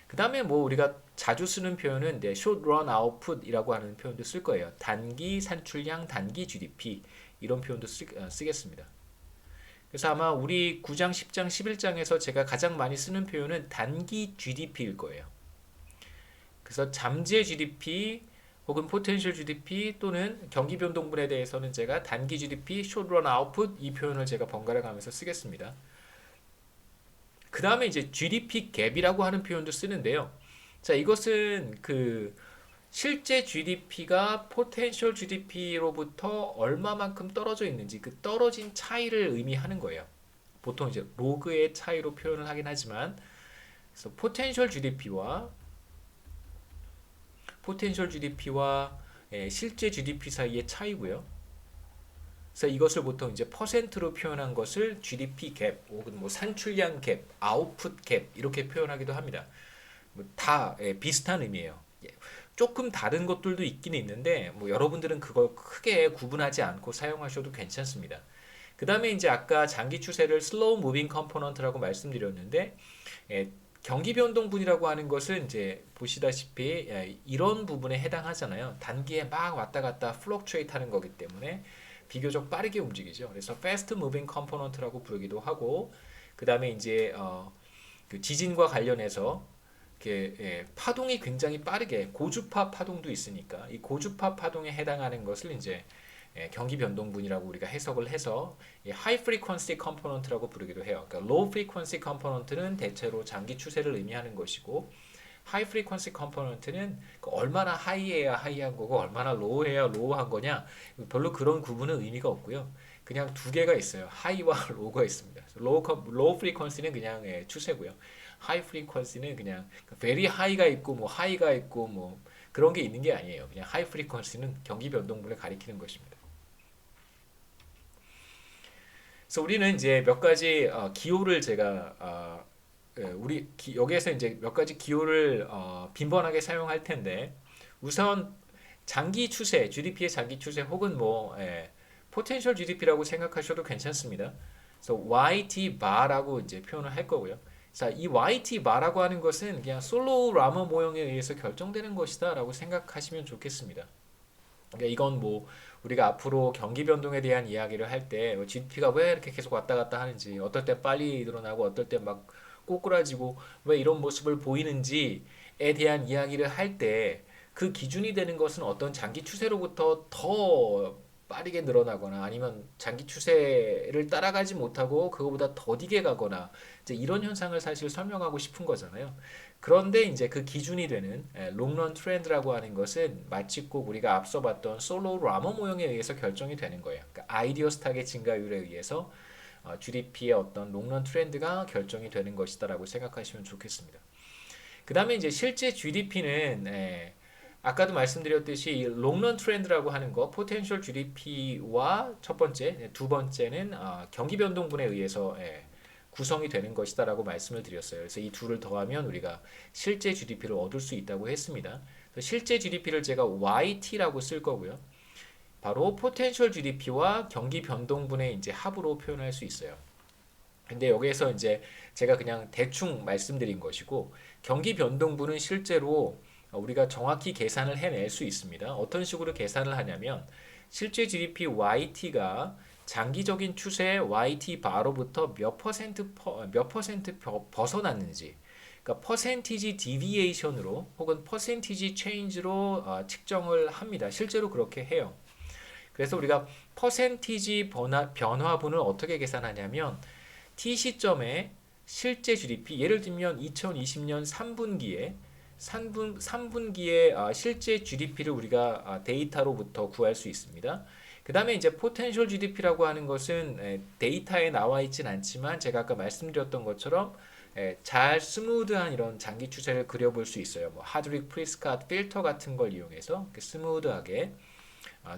그 다음에 뭐 우리가 자주 쓰는 표현은 short run output이라고 하는 표현도 쓸 거예요. 단기 산출량, 단기 GDP 이런 표현도 쓰겠습니다. 그래서 아마 우리 9장, 10장, 11장에서 제가 가장 많이 쓰는 표현은 단기 GDP일 거예요. 그래서 잠재 GDP 혹은 potential GDP 또는 경기 변동분에 대해서는 제가 단기 GDP, short run output 이 표현을 제가 번갈아 가면서 쓰겠습니다. 그 다음에 이제 GDP 갭이라고 하는 표현도 쓰는데요. 자, 이것은 그 실제 GDP가 potential GDP로부터 얼마만큼 떨어져 있는지 그 떨어진 차이를 의미하는 거예요. 보통 이제 로그의 차이로 표현을 하긴 하지만 그래서 potential GDP와 실제 GDP 사이의 차이고요. 그래서 이것을 보통 이제 퍼센트로 표현한 것을 GDP 갭 혹은 뭐 산출량 갭, 아웃풋 갭 이렇게 표현하기도 합니다. 다 비슷한 의미예요. 조금 다른 것들도 있긴 있는데 뭐 여러분들은 그걸 크게 구분하지 않고 사용하셔도 괜찮습니다. 그 다음에 이제 아까 장기 추세를 slow moving component라고 말씀드렸는데 경기 변동분이라고 하는 것은 이제 보시다시피 이런 부분에 해당하잖아요. 단기에 막 왔다 갔다 fluctuate 하는 거기 때문에 비교적 빠르게 움직이죠. 그래서 fast moving component라고 부르기도 하고 그 다음에 이제 그 지진과 관련해서 이렇게 파동이 굉장히 빠르게 고주파 파동도 있으니까 이 고주파 파동에 해당하는 것을 이제 경기 변동분이라고 우리가 해석을 해서 high frequency component라고 부르기도 해요. 그러니까 low frequency component는 대체로 장기 추세를 의미하는 것이고 high frequency component는 얼마나 high해야 high한 거고 얼마나 low해야 low한 거냐 별로 그런 구분은 의미가 없고요. 그냥 두 개가 있어요. high와 low가 있습니다. low frequency는 그냥 추세고요. high frequency는 그냥 very high가 있고 뭐 high가 있고 뭐 그런 게 있는 게 아니에요. 그냥 high frequency는 경기 변동분을 가리키는 것입니다. 그래서 우리는 이제 몇 가지 기호를 제가 여기에서 이제 몇 가지 기호를 빈번하게 사용할 텐데 우선 장기 추세, GDP의 장기 추세 혹은 뭐 potential GDP라고 생각하셔도 괜찮습니다. 그래서 YT bar라고 이제 표현을 할 거고요. 자, 이 YT bar라고 하는 것은 그냥 솔로 라머 모형에 의해서 결정되는 것이다라고 생각하시면 좋겠습니다. 그러니까 이건 뭐 우리가 앞으로 경기 변동에 대한 이야기를 할 때 GDP가 왜 이렇게 계속 왔다 갔다 하는지, 어떨 때 빨리 일어나고 어떨 때 막 꼬꾸라지고 왜 이런 모습을 보이는지에 대한 이야기를 할 때 그 기준이 되는 것은 어떤 장기 추세로부터 더 빠르게 늘어나거나 아니면 장기 추세를 따라가지 못하고 그거보다 더디게 가거나 이제 이런 현상을 사실 설명하고 싶은 거잖아요. 그런데 이제 그 기준이 되는 롱런 트렌드라고 하는 것은 마치 꼭 우리가 앞서 봤던 솔로 라머 모형에 의해서 결정이 되는 거예요. 그러니까 아이디어 스탁의 증가율에 의해서 GDP의 어떤 롱런 트렌드가 결정이 되는 것이다라고 생각하시면 좋겠습니다. 그 다음에 이제 실제 GDP는 아까도 말씀드렸듯이 이 롱런 트렌드라고 하는 거, 포텐셜 GDP와 첫 번째, 두 번째는 경기 변동분에 의해서 구성이 되는 것이다라고 말씀을 드렸어요. 그래서 이 둘을 더하면 우리가 실제 GDP를 얻을 수 있다고 했습니다. 실제 GDP를 제가 YT라고 쓸 거고요. 바로 포텐셜 GDP와 경기 변동분의 이제 합으로 표현할 수 있어요. 근데 여기에서 이제 제가 그냥 대충 말씀드린 것이고 경기 변동분은 실제로 우리가 정확히 계산을 해낼 수 있습니다. 어떤 식으로 계산을 하냐면 실제 GDP YT가 장기적인 추세 YT 바로부터 몇 퍼센트 벗어났는지 그러니까 퍼센티지 디비에이션으로 혹은 퍼센티지 체인지로 측정을 합니다. 실제로 그렇게 해요. 그래서 우리가 퍼센티지 변화분을 어떻게 계산하냐면 T 시점에 실제 GDP 예를 들면 2020년 3분기에 3분기에 실제 GDP를 우리가 데이터로부터 구할 수 있습니다. 그 다음에 이제 포텐셜 GDP라고 하는 것은 데이터에 나와 있진 않지만 제가 아까 말씀드렸던 것처럼 잘 스무드한 이런 장기 추세를 그려볼 수 있어요. 뭐 하드릭 프리스캇 필터 같은 걸 이용해서 스무드하게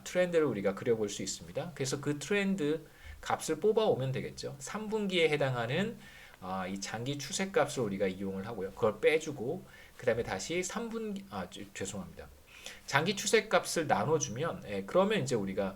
트렌드를 우리가 그려볼 수 있습니다. 그래서 그 트렌드 값을 뽑아오면 되겠죠. 3분기에 해당하는 이 장기 추세 값을 우리가 이용을 하고요. 그걸 빼주고 그 다음에 다시 3분기 죄송합니다. 장기 추세 값을 나눠주면 그러면 이제 우리가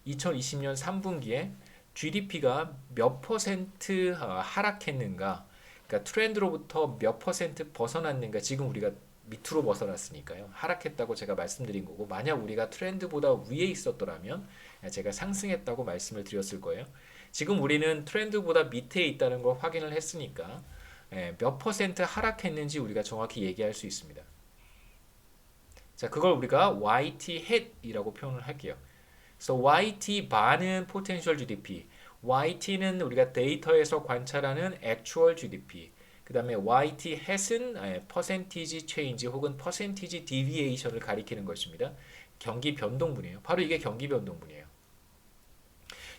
2020년 3분기에 GDP가 몇 퍼센트 하락했는가 그러니까 트렌드로부터 몇 퍼센트 벗어났는가 지금 우리가 밑으로 벗어났으니까요. 하락했다고 제가 말씀드린 거고 만약 우리가 트렌드보다 위에 있었더라면 제가 상승했다고 말씀을 드렸을 거예요. 지금 우리는 트렌드보다 밑에 있다는 걸 확인을 했으니까 몇 퍼센트 하락했는지 우리가 정확히 얘기할 수 있습니다. 자, 그걸 우리가 YT head이라고 표현을 할게요. 그래서 YT bar는 potential GDP, YT는 우리가 데이터에서 관찰하는 actual GDP, 그 다음에 YT hat은 percentage change 혹은 percentage deviation을 가리키는 것입니다. 경기 변동분이에요. 바로 이게 경기 변동분이에요.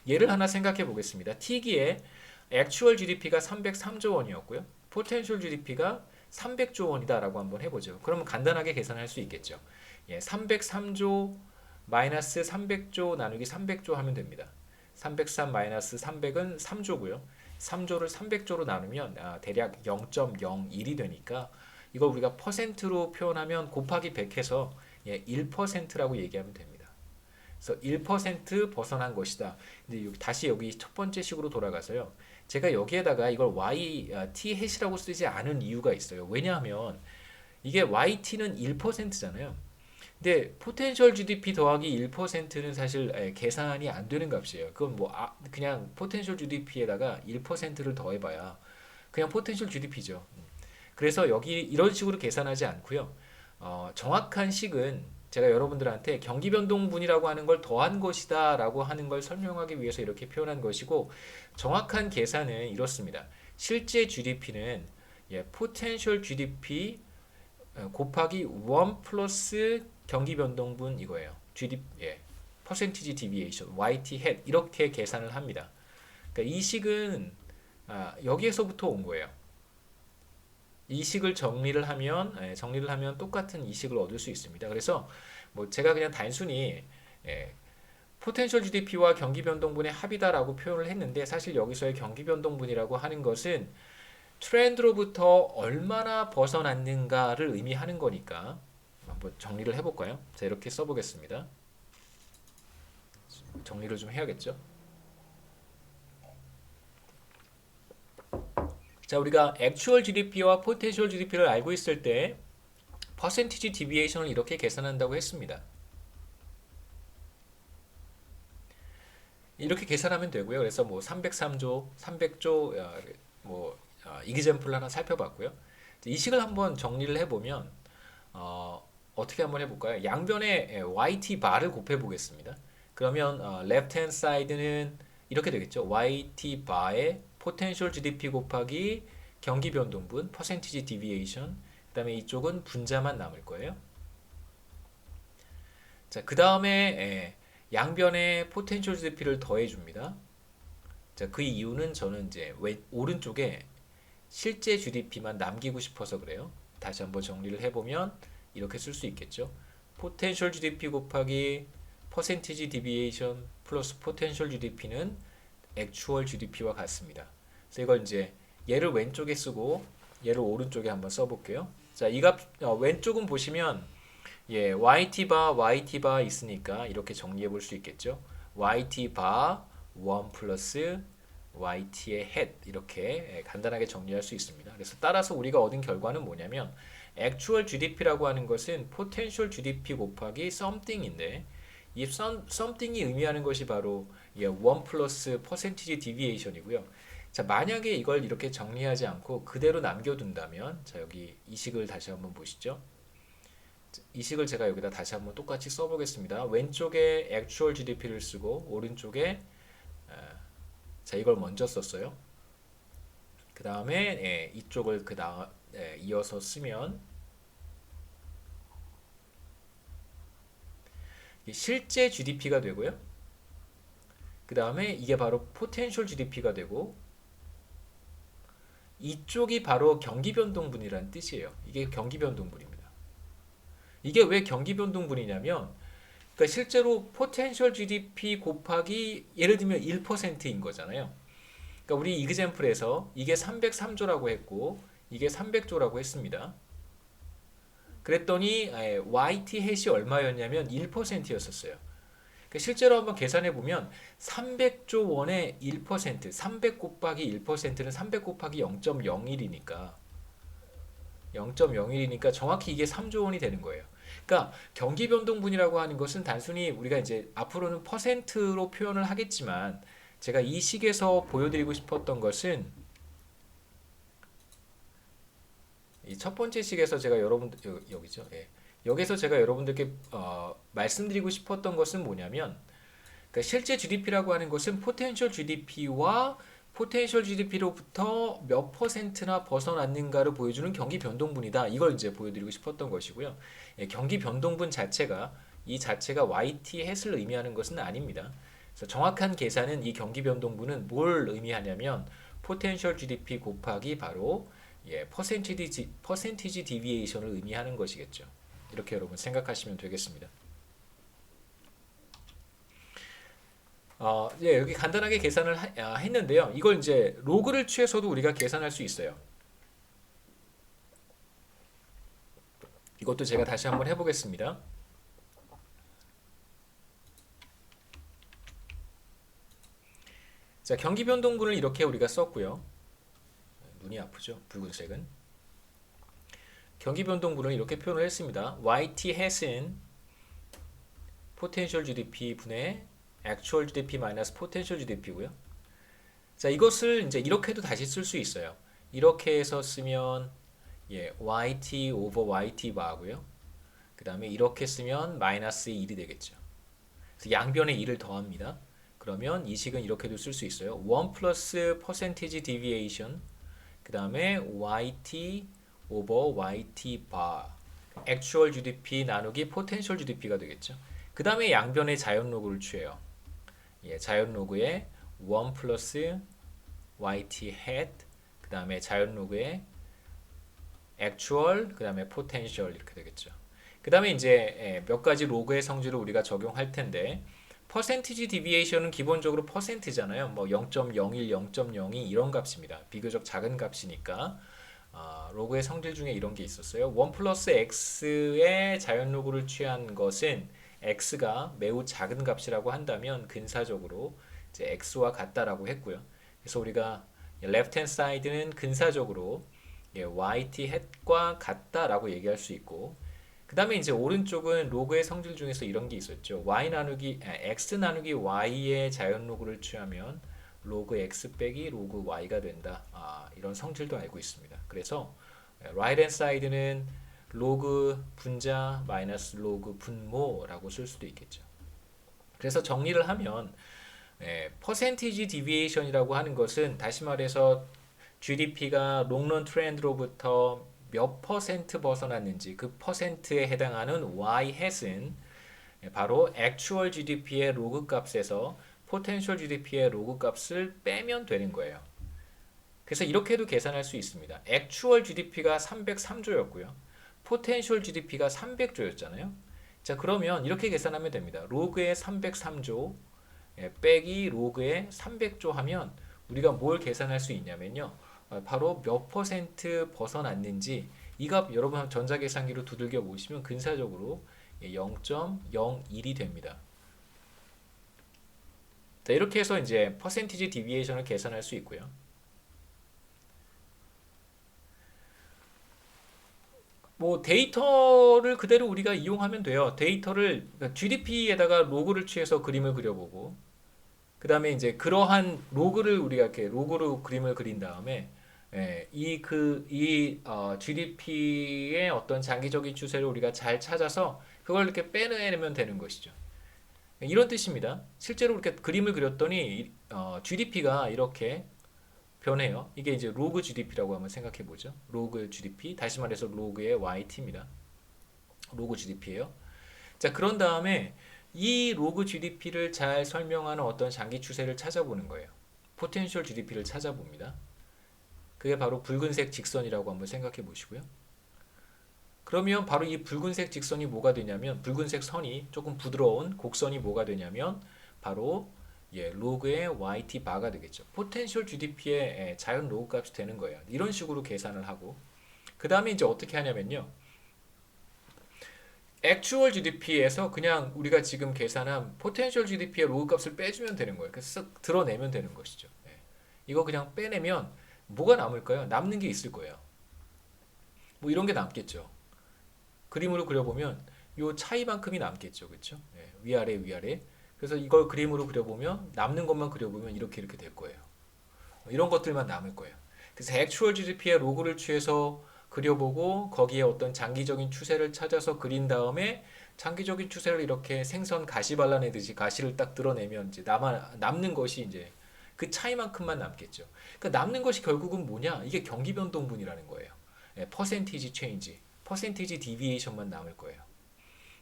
예를 하나 생각해 보겠습니다. T기에 actual GDP가 303조 원이었고요. potential GDP가 300조 원이다라고 한번 해보죠. 그러면 간단하게 계산할 수 있겠죠. 303조 마이너스 300조 나누기 300조 하면 됩니다. 303 마이너스 300은 3조고요. 3조를 300조로 나누면 대략 0.01이 되니까 이걸 우리가 퍼센트로 표현하면 곱하기 100 해서 1%라고 얘기하면 됩니다. 그래서 1% 벗어난 것이다. 근데 다시 여기 첫 번째 식으로 돌아가서요. 제가 여기에다가 이걸 YT 해시라고 쓰지 않은 이유가 있어요. 왜냐하면 이게 YT는 1%잖아요. 근데 포텐셜 GDP 더하기 1%는 사실 계산이 안 되는 값이에요. 그건 뭐 그냥 포텐셜 GDP에다가 1%를 더해봐야 그냥 포텐셜 GDP죠. 그래서 여기 이런 식으로 계산하지 않고요. 정확한 식은 제가 여러분들한테 경기 변동분이라고 하는 걸 더한 것이다라고 하는 걸 설명하기 위해서 이렇게 표현한 것이고 정확한 계산은 이렇습니다. 실제 GDP는 포텐셜 GDP 곱하기 1 플러스 경기 변동분 이거예요. GDP 퍼센티지 디비에이션 YT head 이렇게 계산을 합니다. 그러니까 이 식은 여기에서부터 온 거예요. 이 식을 정리를 하면 똑같은 이 식을 얻을 수 있습니다. 그래서 뭐 제가 그냥 단순히 포텐셜 GDP와 경기 변동분의 합이다라고 표현을 했는데 사실 여기서의 경기 변동분이라고 하는 것은 트렌드로부터 얼마나 벗어났는가를 의미하는 거니까 한번 정리를 해볼까요? 자, 이렇게 써보겠습니다. 정리를 좀 해야겠죠? 자, 우리가 액추얼 GDP와 포텐셜 GDP를 알고 있을 때 퍼센티지 디비에이션을 이렇게 계산한다고 했습니다. 이렇게 계산하면 되고요. 그래서 뭐 303조, 300조 이기잼플 하나 살펴봤고요. 이 식을 한번 정리를 해보면 어떻게 한번 해볼까요? 양변에 YT 바를 곱해 보겠습니다. 그러면 left hand side는 이렇게 되겠죠. YT 바의 potential GDP 곱하기 경기 변동분 percentage deviation. 그다음에 이쪽은 분자만 남을 거예요. 자, 그다음에 양변에 potential GDP를 더해 줍니다. 자, 그 이유는 저는 이제 오른쪽에 실제 GDP만 남기고 싶어서 그래요. 다시 한번 정리를 해보면 이렇게 쓸 수 있겠죠. potential GDP 곱하기 percentage deviation 플러스 potential GDP는 actual GDP와 같습니다. 그래서 이걸 이제 얘를 왼쪽에 쓰고 얘를 오른쪽에 한번 써볼게요. 자, 이 값 왼쪽은 보시면 YT 바 있으니까 이렇게 정리해 볼 수 있겠죠. YT 바 1 플러스 YT의 head 이렇게 간단하게 정리할 수 있습니다. 그래서 따라서 우리가 얻은 결과는 뭐냐면 actual GDP라고 하는 것은 potential GDP 곱하기 something인데 이 something이 의미하는 것이 바로 1 플러스 percentage deviation이고요. 자, 만약에 이걸 이렇게 정리하지 않고 그대로 남겨둔다면 자, 여기 이 식을 다시 한번 보시죠. 이 식을 제가 여기다 다시 한번 똑같이 써보겠습니다. 왼쪽에 actual GDP를 쓰고 오른쪽에 자, 이걸 먼저 썼어요. 그 다음에 이쪽을 이어서 쓰면 실제 GDP가 되고요. 그 다음에 이게 바로 potential GDP가 되고 이쪽이 바로 경기변동분이라는 뜻이에요. 이게 경기변동분입니다. 이게 왜 경기변동분이냐면 그러니까 실제로 potential GDP 곱하기 예를 들면 1%인 거잖아요. 그러니까 우리 이그젬플에서 이게 303조라고 했고 이게 300조라고 했습니다. 그랬더니 YT 햇이 얼마였냐면 1%였었어요. 그러니까 실제로 한번 계산해 보면 300조 원의 1%, 300 곱하기 1%는 300 곱하기 0.01이니까 0.01이니까 정확히 이게 3조 원이 되는 거예요. 그러니까 경기 변동분이라고 하는 것은 단순히 우리가 이제 앞으로는 퍼센트로 표현을 하겠지만 제가 이 식에서 보여드리고 싶었던 것은 이 첫 번째 식에서 제가 여러분들 여기죠. 여기서 제가 여러분들께 말씀드리고 싶었던 것은 뭐냐면 그러니까 실제 GDP라고 하는 것은 포텐셜 GDP와 포텐셜 GDP로부터 몇 퍼센트나 벗어났는가를 보여주는 경기 변동분이다. 이걸 이제 보여드리고 싶었던 것이고요. 경기 변동분 자체가 이 자체가 YT 햇을 의미하는 것은 아닙니다. 그래서 정확한 계산은 이 경기 변동분은 뭘 의미하냐면 포텐셜 GDP 곱하기 바로 퍼센티지 디비에이션을 의미하는 것이겠죠. 이렇게 여러분 생각하시면 되겠습니다. 여기 간단하게 계산을 했는데요. 이걸 이제 로그를 취해서도 우리가 계산할 수 있어요. 이것도 제가 다시 한번 해보겠습니다. 자, 경기 변동분을 이렇게 우리가 썼고요. 눈이 아프죠? 붉은색은. 경기 변동분을 이렇게 표현을 했습니다. YT 햇은 potential GDP 분의 actual GDP 마이너스 potential GDP고요. 자, 이것을 이제 이렇게도 다시 쓸 수 있어요. 이렇게 해서 쓰면 YT over YT 바고요. 그 다음에 이렇게 쓰면 마이너스 1이 되겠죠. 그래서 양변에 1을 더합니다. 그러면 이 식은 이렇게도 쓸 수 있어요. 1 플러스 percentage deviation 그 다음에 YT over YT 바 actual GDP 나누기 potential GDP가 되겠죠. 그 다음에 양변의 자연 로그를 취해요. 자연 로그에 1 플러스 YT hat 그 다음에 자연 로그에 actual 그 다음에 potential 이렇게 되겠죠. 그 다음에 이제 몇 가지 로그의 성질을 우리가 적용할 텐데 퍼센티지 디비에이션은 기본적으로 퍼센트잖아요. 뭐 0.01, 0.02 이런 값입니다. 비교적 작은 값이니까 로그의 성질 중에 이런 게 있었어요. 1 플러스 x의 자연 로그를 취한 것은 x가 매우 작은 값이라고 한다면 근사적으로 이제 x와 같다라고 했고요. 그래서 우리가 left hand side는 근사적으로 yt 햇과 같다라고 얘기할 수 있고 그 다음에 이제 오른쪽은 로그의 성질 중에서 이런 게 있었죠. x 나누기 y의 자연 로그를 취하면 로그 x 빼기 로그 y가 된다. 이런 성질도 알고 있습니다. 그래서 right hand side는 로그 분자 마이너스 로그 분모라고 쓸 수도 있겠죠. 그래서 정리를 하면 퍼센티지 디비에이션이라고 하는 것은 다시 말해서 GDP가 롱런 트렌드로부터 몇 퍼센트 벗어났는지 그 퍼센트에 해당하는 y-hat은 바로 액추얼 GDP의 로그 값에서 포텐셜 GDP의 로그 gat을 빼면 되는 거예요. 그래서 이렇게도 계산할 수 있습니다. 액추얼 GDP가 303조였고요. 포텐셜 GDP가 300조였잖아요. 자, 그러면 이렇게 계산하면 됩니다. 로그의 303조 빼기 로그의 300조 하면 우리가 뭘 계산할 수 있냐면요. 바로 몇 퍼센트 벗어났는지 이 값 여러분 전자계산기로 두들겨 보시면 근사적으로 0.01이 됩니다. 자, 이렇게 해서 이제 퍼센티지 디비에이션을 계산할 수 있고요. 뭐 데이터를 그대로 우리가 이용하면 돼요. 데이터를 그러니까 GDP에다가 로그를 취해서 그림을 그려보고 그 다음에 이제 그러한 로그를 우리가 이렇게 로그로 그림을 그린 다음에 GDP의 어떤 장기적인 추세를 우리가 잘 찾아서 그걸 이렇게 빼내면 되는 것이죠. 이런 뜻입니다. 실제로 이렇게 그림을 그렸더니 GDP가 이렇게 변해요. 이게 이제 로그 GDP라고 한번 생각해 보죠. 로그 GDP, 다시 말해서 로그의 YT입니다. 로그 GDP예요. 자, 그런 다음에 이 로그 GDP를 잘 설명하는 어떤 장기 추세를 찾아보는 거예요. 포텐셜 GDP를 찾아봅니다. 그게 바로 붉은색 직선이라고 한번 생각해 보시고요. 그러면 바로 이 붉은색 직선이 뭐가 되냐면 붉은색 선이 조금 부드러운 곡선이 뭐가 되냐면 바로 로그의 YT 바가 되겠죠. 포텐셜 GDP의 자연 로그 값이 되는 거예요. 이런 식으로 계산을 하고 그 다음에 이제 어떻게 하냐면요. 액추얼 GDP에서 그냥 우리가 지금 계산한 포텐셜 GDP의 로그 값을 빼주면 되는 거예요. 그래서 쓱 드러내면 되는 것이죠. 이거 그냥 빼내면 뭐가 남을까요? 남는 게 있을 거예요. 뭐 이런 게 남겠죠. 그림으로 그려보면 요 차이만큼이 남겠죠. 그렇죠? 위아래 위아래. 그래서 이걸 그림으로 그려보면 남는 것만 그려보면 이렇게 될 거예요. 이런 것들만 남을 거예요. 그래서 액추얼 GDP의 로그를 취해서 그려보고 거기에 어떤 장기적인 추세를 찾아서 그린 다음에 장기적인 추세를 이렇게 생선 가시 발라내듯이 가시를 딱 드러내면 이제 남는 것이 이제 그 차이만큼만 남겠죠. 그러니까 남는 것이 결국은 뭐냐? 이게 경기 변동분이라는 거예요. 퍼센티지 체인지, 퍼센티지 디비에이션만 남을 거예요.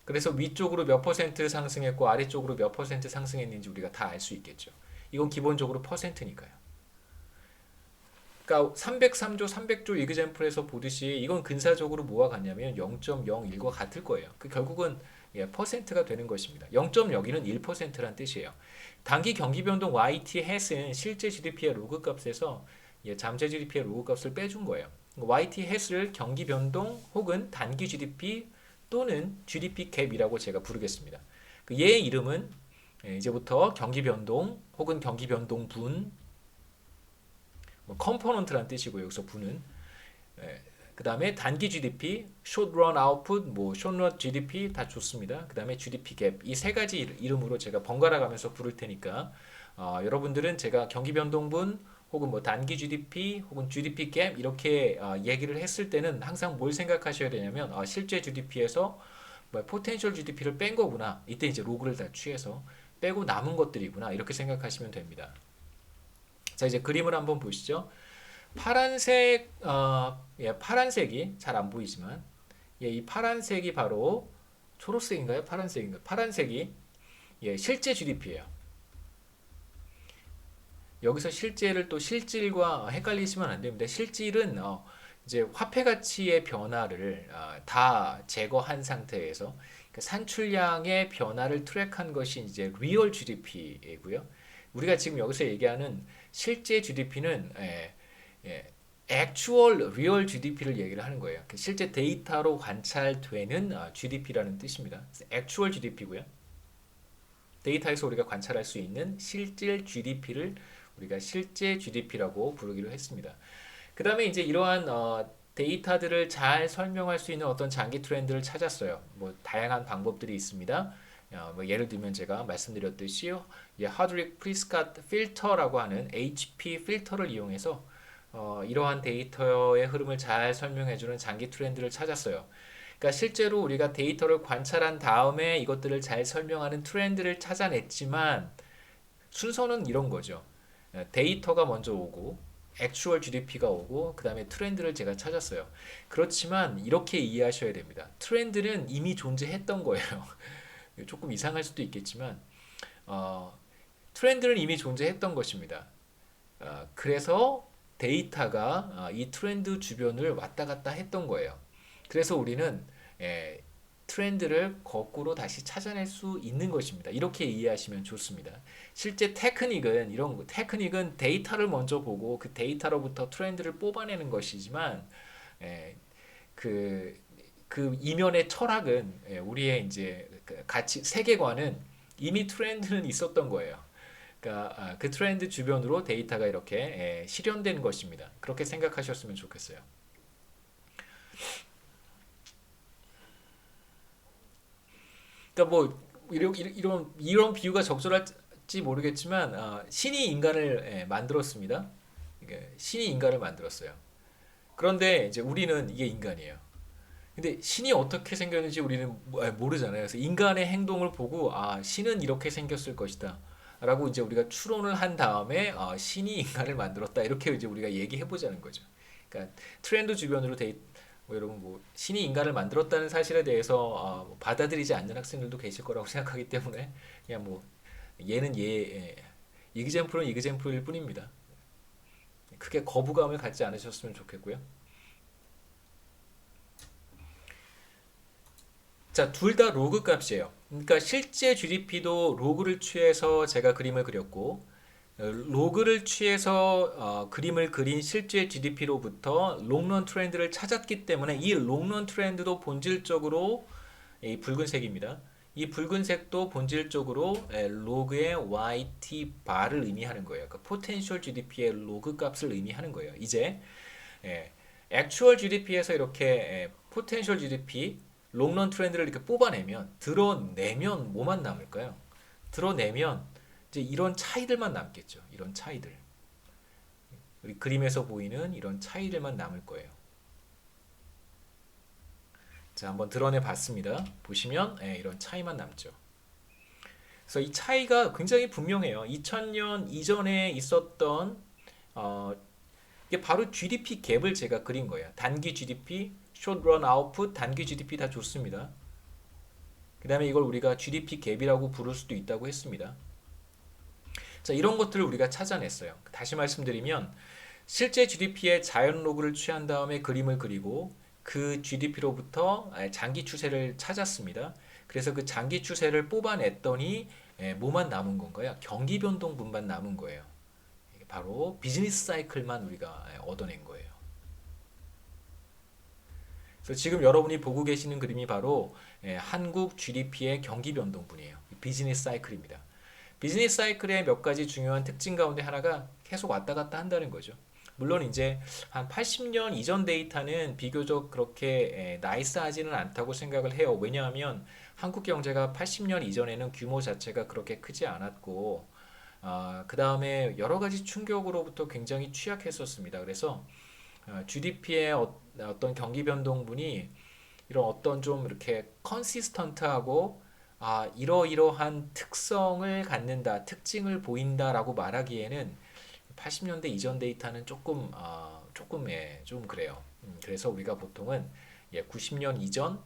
그래서 위쪽으로 몇 퍼센트 상승했고 아래쪽으로 몇 퍼센트 상승했는지 우리가 다 알 수 있겠죠. 이건 기본적으로 퍼센트니까요. 그러니까 303조, 300조 이그젬플에서 보듯이 이건 근사적으로 뭐와 같냐면 0.01과 같을 거예요. 그 결국은 퍼센트가 되는 것입니다. 0.01은 1%란 뜻이에요. 단기 경기 변동 YT 햇은 실제 GDP의 로그 값에서 잠재 GDP의 로그 값을 빼준 거예요. YT 햇을 경기 변동 혹은 단기 GDP 또는 GDP 갭이라고 제가 부르겠습니다. 얘의 이름은 이제부터 경기 변동 혹은 경기 변동 분 컴포넌트란 뜻이고 여기서 분은 그 다음에 단기 GDP, short run output, short run GDP 다 좋습니다. 그 다음에 GDP 갭 이 세 가지 이름으로 제가 번갈아 가면서 부를 테니까 여러분들은 제가 경기 변동분 혹은 단기 GDP 혹은 GDP 갭 이렇게 얘기를 했을 때는 항상 뭘 생각하셔야 되냐면 실제 GDP에서 포텐셜 GDP를 뺀 거구나. 이때 이제 로그를 다 취해서 빼고 남은 것들이구나. 이렇게 생각하시면 됩니다. 자, 이제 그림을 한번 보시죠. 파란색, 파란색이 잘 안 보이지만, 이 파란색이 바로 초록색인가요? 파란색인가요? 파란색이 실제 GDP예요. 여기서 실제를 또 실질과 헷갈리시면 안 됩니다. 실질은 이제 화폐 가치의 변화를 다 제거한 상태에서 산출량의 변화를 트랙한 것이 이제 리얼 GDP이고요. 우리가 지금 여기서 얘기하는 실제 GDP는 actual real GDP를 얘기를 하는 거예요. 실제 데이터로 관찰되는 GDP라는 뜻입니다. actual GDP고요. 데이터에서 우리가 관찰할 수 있는 실질 GDP를 우리가 실제 GDP라고 부르기로 했습니다. 그 다음에 이제 이러한 데이터들을 잘 설명할 수 있는 어떤 장기 트렌드를 찾았어요. 다양한 방법들이 있습니다. 예를 들면 제가 말씀드렸듯이 하드릭 프리스캇 필터라고 하는 HP 필터를 이용해서 이러한 데이터의 흐름을 잘 설명해주는 장기 트렌드를 찾았어요. 그러니까 실제로 우리가 데이터를 관찰한 다음에 이것들을 잘 설명하는 트렌드를 찾아냈지만 순서는 이런 거죠. 데이터가 먼저 오고 액추얼 GDP가 오고 그 다음에 트렌드를 제가 찾았어요. 그렇지만 이렇게 이해하셔야 됩니다. 트렌드는 이미 존재했던 거예요. 조금 이상할 수도 있겠지만 트렌드는 이미 존재했던 것입니다. 그래서 데이터가 이 트렌드 주변을 왔다 갔다 했던 거예요. 그래서 우리는 트렌드를 거꾸로 다시 찾아낼 수 있는 것입니다. 이렇게 이해하시면 좋습니다. 실제 테크닉은 데이터를 먼저 보고 그 데이터로부터 트렌드를 뽑아내는 것이지만 그, 그 이면의 철학은 우리의 이제 가치 세계관은 이미 트렌드는 있었던 거예요. 그러니까 그 트렌드 주변으로 데이터가 이렇게 실현된 것입니다. 그렇게 생각하셨으면 좋겠어요. 그러니까 뭐 이런 비유가 적절할지 모르겠지만 신이 인간을 만들었습니다. 신이 인간을 만들었어요. 그런데 이제 우리는 이게 인간이에요. 근데 신이 어떻게 생겼는지 우리는 모르잖아요. 그래서 인간의 행동을 보고 신은 이렇게 생겼을 것이다. 라고 이제 우리가 추론을 한 다음에 신이 인간을 만들었다. 이렇게 이제 우리가 얘기해 보자는 거죠. 그러니까 트렌드 주변으로 뭐 여러분 뭐 신이 인간을 만들었다는 사실에 대해서 뭐 받아들이지 않는 학생들도 계실 거라고 생각하기 때문에 그냥 뭐 얘는 이그젬플은 이그젬플일 뿐입니다. 크게 거부감을 갖지 않으셨으면 좋겠고요. 자, 둘 다 로그 값이에요. 그러니까 실제 GDP도 로그를 취해서 제가 그림을 그렸고, 로그를 취해서 그림을 그린 실제 GDP로부터 롱런 트렌드를 찾았기 때문에 이 롱런 트렌드도 본질적으로 이 붉은색입니다. 이 붉은색도 본질적으로 로그의 YT 바를 의미하는 거예요. 그러니까 포텐셜 GDP의 로그 값을 의미하는 거예요. 이제 액추얼 GDP에서 이렇게 포텐셜 GDP 롱런 트렌드를 이렇게 뽑아내면 드러내면 뭐만 남을까요? 드러내면 이제 이런 차이들만 남겠죠. 이런 차이들. 우리 그림에서 보이는 이런 차이들만 남을 거예요. 자, 한번 드러내 봤습니다. 보시면 이런 차이만 남죠. 그래서 이 차이가 굉장히 분명해요. 2000년 이전에 있었던 이게 바로 GDP 갭을 제가 그린 거예요. 단기 GDP, short run output, 단기 GDP 다 좋습니다. 그 다음에 이걸 우리가 GDP 갭이라고 부를 수도 있다고 했습니다. 자, 이런 것들을 우리가 찾아냈어요. 다시 말씀드리면 실제 GDP의 자연 로그를 취한 다음에 그림을 그리고 그 GDP로부터 장기 추세를 찾았습니다. 그래서 그 장기 추세를 뽑아냈더니 뭐만 남은 건가요? 경기 변동분만 남은 거예요. 바로 비즈니스 사이클만 우리가 얻어낸 거예요. 그래서 지금 여러분이 보고 계시는 그림이 바로 한국 GDP의 경기 변동분이에요. 비즈니스 사이클입니다. 비즈니스 사이클의 몇 가지 중요한 특징 가운데 하나가 계속 왔다 갔다 한다는 거죠. 물론 이제 한 80년 이전 데이터는 비교적 그렇게 나이스하지는 않다고 생각을 해요. 왜냐하면 한국 경제가 80년 이전에는 규모 자체가 그렇게 크지 않았고 그 다음에 여러 가지 충격으로부터 굉장히 취약했었습니다. 그래서 GDP의 어떤 경기 변동분이 이런 어떤 좀 이렇게 컨시스턴트하고 이러이러한 특성을 갖는다, 특징을 보인다라고 말하기에는 80년대 이전 데이터는 좀 그래요. 그래서 우리가 보통은 90년 이전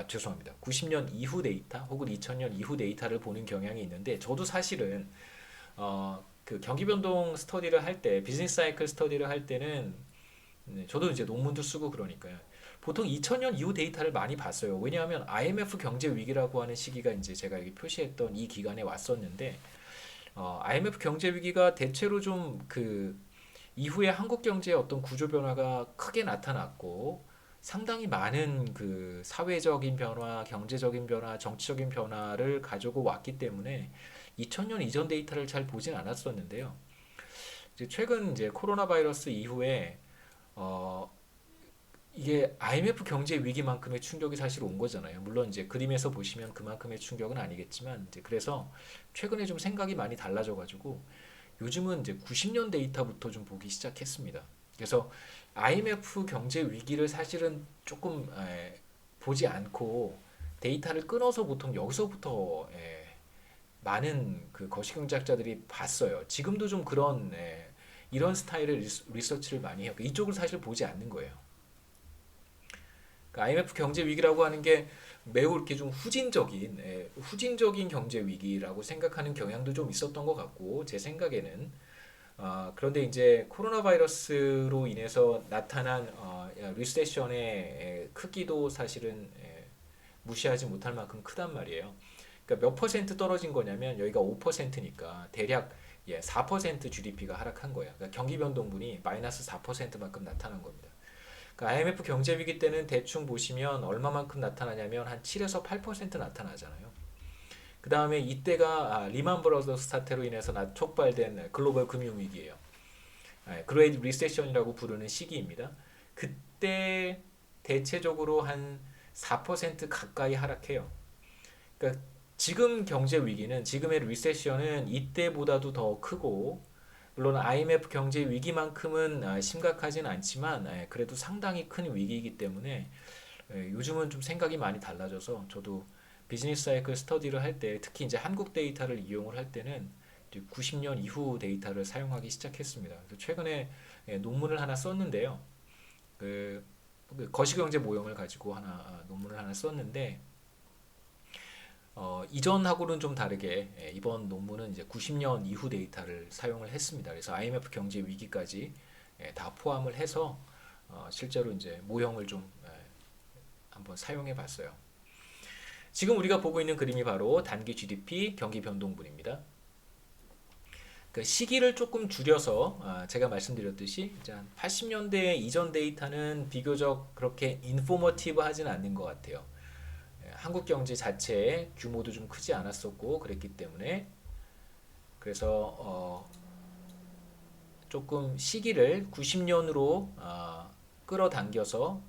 죄송합니다. 90년 이후 데이터 혹은 2000년 이후 데이터를 보는 경향이 있는데 저도 사실은 그 경기 변동 스터디를 할 때, 비즈니스 사이클 스터디를 할 때는 저도 이제 논문도 쓰고 그러니까요. 보통 2000년 이후 데이터를 많이 봤어요. 왜냐하면 IMF 경제 위기라고 하는 시기가 이제 제가 여기 표시했던 이 기간에 왔었는데 IMF 경제 위기가 대체로 좀 그 이후에 한국 경제의 어떤 구조 변화가 크게 나타났고 상당히 많은 그 사회적인 변화, 경제적인 변화, 정치적인 변화를 가지고 왔기 때문에 2000년 이전 데이터를 잘 보진 않았었는데요. 이제 최근 이제 코로나 바이러스 이후에 어, 이게 IMF 경제 위기만큼의 충격이 사실 온 거잖아요. 물론 이제 그림에서 보시면 그만큼의 충격은 아니겠지만 이제 그래서 최근에 좀 생각이 많이 달라져 가지고 요즘은 이제 90년 데이터부터 좀 보기 시작했습니다. 그래서 IMF 경제 위기를 사실은 조금 보지 않고 데이터를 끊어서 보통 여기서부터 많은 그 거시경제학자들이 봤어요. 지금도 좀 그런 이런 스타일의 리서치를 많이 해요. 이쪽을 사실 보지 않는 거예요. 그러니까 IMF 경제 위기라고 하는 게 매우 이렇게 좀 후진적인 경제 위기라고 생각하는 경향도 좀 있었던 것 같고 제 생각에는 그런데 이제 코로나 바이러스로 인해서 나타난 리세션의 크기도 사실은 무시하지 못할 만큼 크단 말이에요. 그러니까 몇 퍼센트 떨어진 거냐면 여기가 5%니까 대략 4% GDP가 하락한 거예요. 그러니까 경기 변동분이 마이너스 4%만큼 나타난 겁니다. 그러니까 IMF 경제 위기 때는 대충 보시면 얼마만큼 나타나냐면 한 7에서 8% 나타나잖아요. 그 다음에 이때가 리만 브러더스 사태로 인해서 촉발된 글로벌 금융 위기예요. 그레이트 리세션이라고 부르는 시기입니다. 그때 대체적으로 한 4% 가까이 하락해요. 그러니까 지금 경제 위기는 지금의 리세션은 이때보다도 더 크고 물론 IMF 경제 위기만큼은 심각하진 않지만 그래도 상당히 큰 위기이기 때문에 요즘은 좀 생각이 많이 달라져서 저도 비즈니스 사이클 스터디를 할 때 특히 이제 한국 데이터를 이용을 할 때는 90년 이후 데이터를 사용하기 시작했습니다. 그래서 최근에 논문을 하나 썼는데요. 그 거시경제 모형을 가지고 논문을 하나 썼는데 이전하고는 좀 다르게 이번 논문은 이제 90년 이후 데이터를 사용을 했습니다. 그래서 IMF 경제 위기까지 다 포함을 해서 실제로 이제 모형을 좀 한번 사용해 봤어요. 지금 우리가 보고 있는 그림이 바로 단기 GDP 경기 변동분입니다. 그 시기를 조금 줄여서 제가 말씀드렸듯이 80년대 이전 데이터는 비교적 그렇게 인포머티브하진 않는 것 같아요. 한국 경제 자체의 규모도 좀 크지 않았었고 그랬기 때문에 그래서 조금 시기를 90년으로 끌어당겨서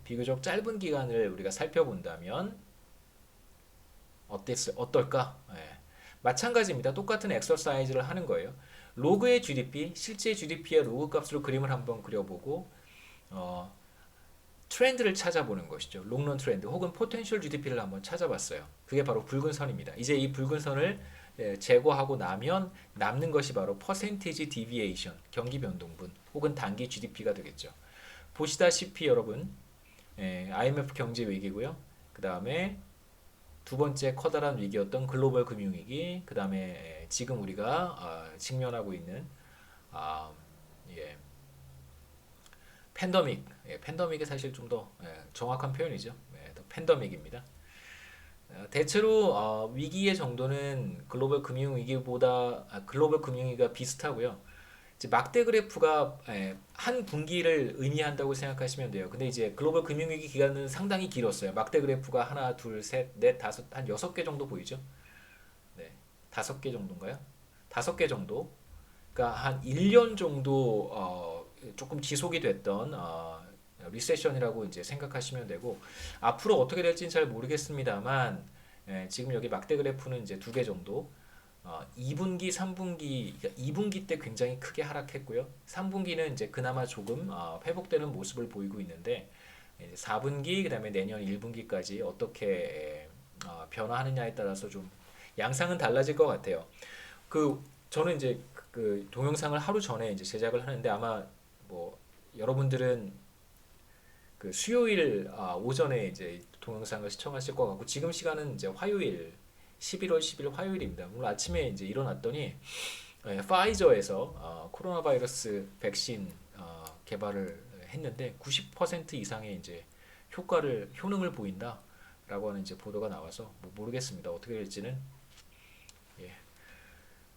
비교적 짧은 기간을 우리가 살펴본다면 어떨까? 마찬가지입니다. 똑같은 엑서사이즈를 하는 거예요. 로그의 GDP, 실제 GDP의 로그 값으로 그림을 한번 그려보고 트렌드를 찾아보는 것이죠. 롱런 트렌드 혹은 포텐셜 GDP를 한번 찾아봤어요. 그게 바로 붉은 선입니다. 이제 이 붉은 선을 제거하고 나면 남는 것이 바로 퍼센티지 디비에이션, 경기 변동분 혹은 단기 GDP가 되겠죠. 보시다시피 여러분 IMF 경제 위기고요. 그 다음에 두 번째 커다란 위기였던 글로벌 금융위기, 그 다음에 지금 우리가 직면하고 있는 예, 팬더믹, 팬더믹이 사실 좀 더 정확한 표현이죠. 더 팬더믹입니다. 대체로 위기의 정도는 글로벌 금융위기보다 글로벌 금융위기가 비슷하고요. 이제 막대 그래프가 한 분기를 의미한다고 생각하시면 돼요. 근데 이제 글로벌 금융위기 기간은 상당히 길었어요. 막대 그래프가 하나, 둘, 셋, 넷, 다섯, 한 6개 정도 보이죠? 네, 5개 정도인가요? 5개 정도. 그러니까 한 1년 정도 조금 지속이 됐던 리세션이라고 이제 생각하시면 되고 앞으로 어떻게 될지는 잘 모르겠습니다만 지금 여기 막대 그래프는 이제 2개 정도 2분기, 3분기, 그러니까 2분기 때 굉장히 크게 하락했고요. 3분기는 이제 그나마 조금 회복되는 모습을 보이고 있는데 4분기 그다음에 내년 1분기까지 어떻게 변화하느냐에 따라서 좀 양상은 달라질 것 같아요. 저는 이제 그 동영상을 하루 전에 이제 제작을 하는데 아마 뭐 여러분들은 그 수요일 오전에 이제 동영상을 시청하실 것 같고 지금 시간은 이제 화요일 11월 10일 화요일입니다. 오늘 아침에 이제 일어났더니 파이저에서 코로나 바이러스 백신 개발을 했는데 90% 이상의 이제 효능을 보인다라고 하는 이제 보도가 나와서 뭐 모르겠습니다. 어떻게 될지는. 예.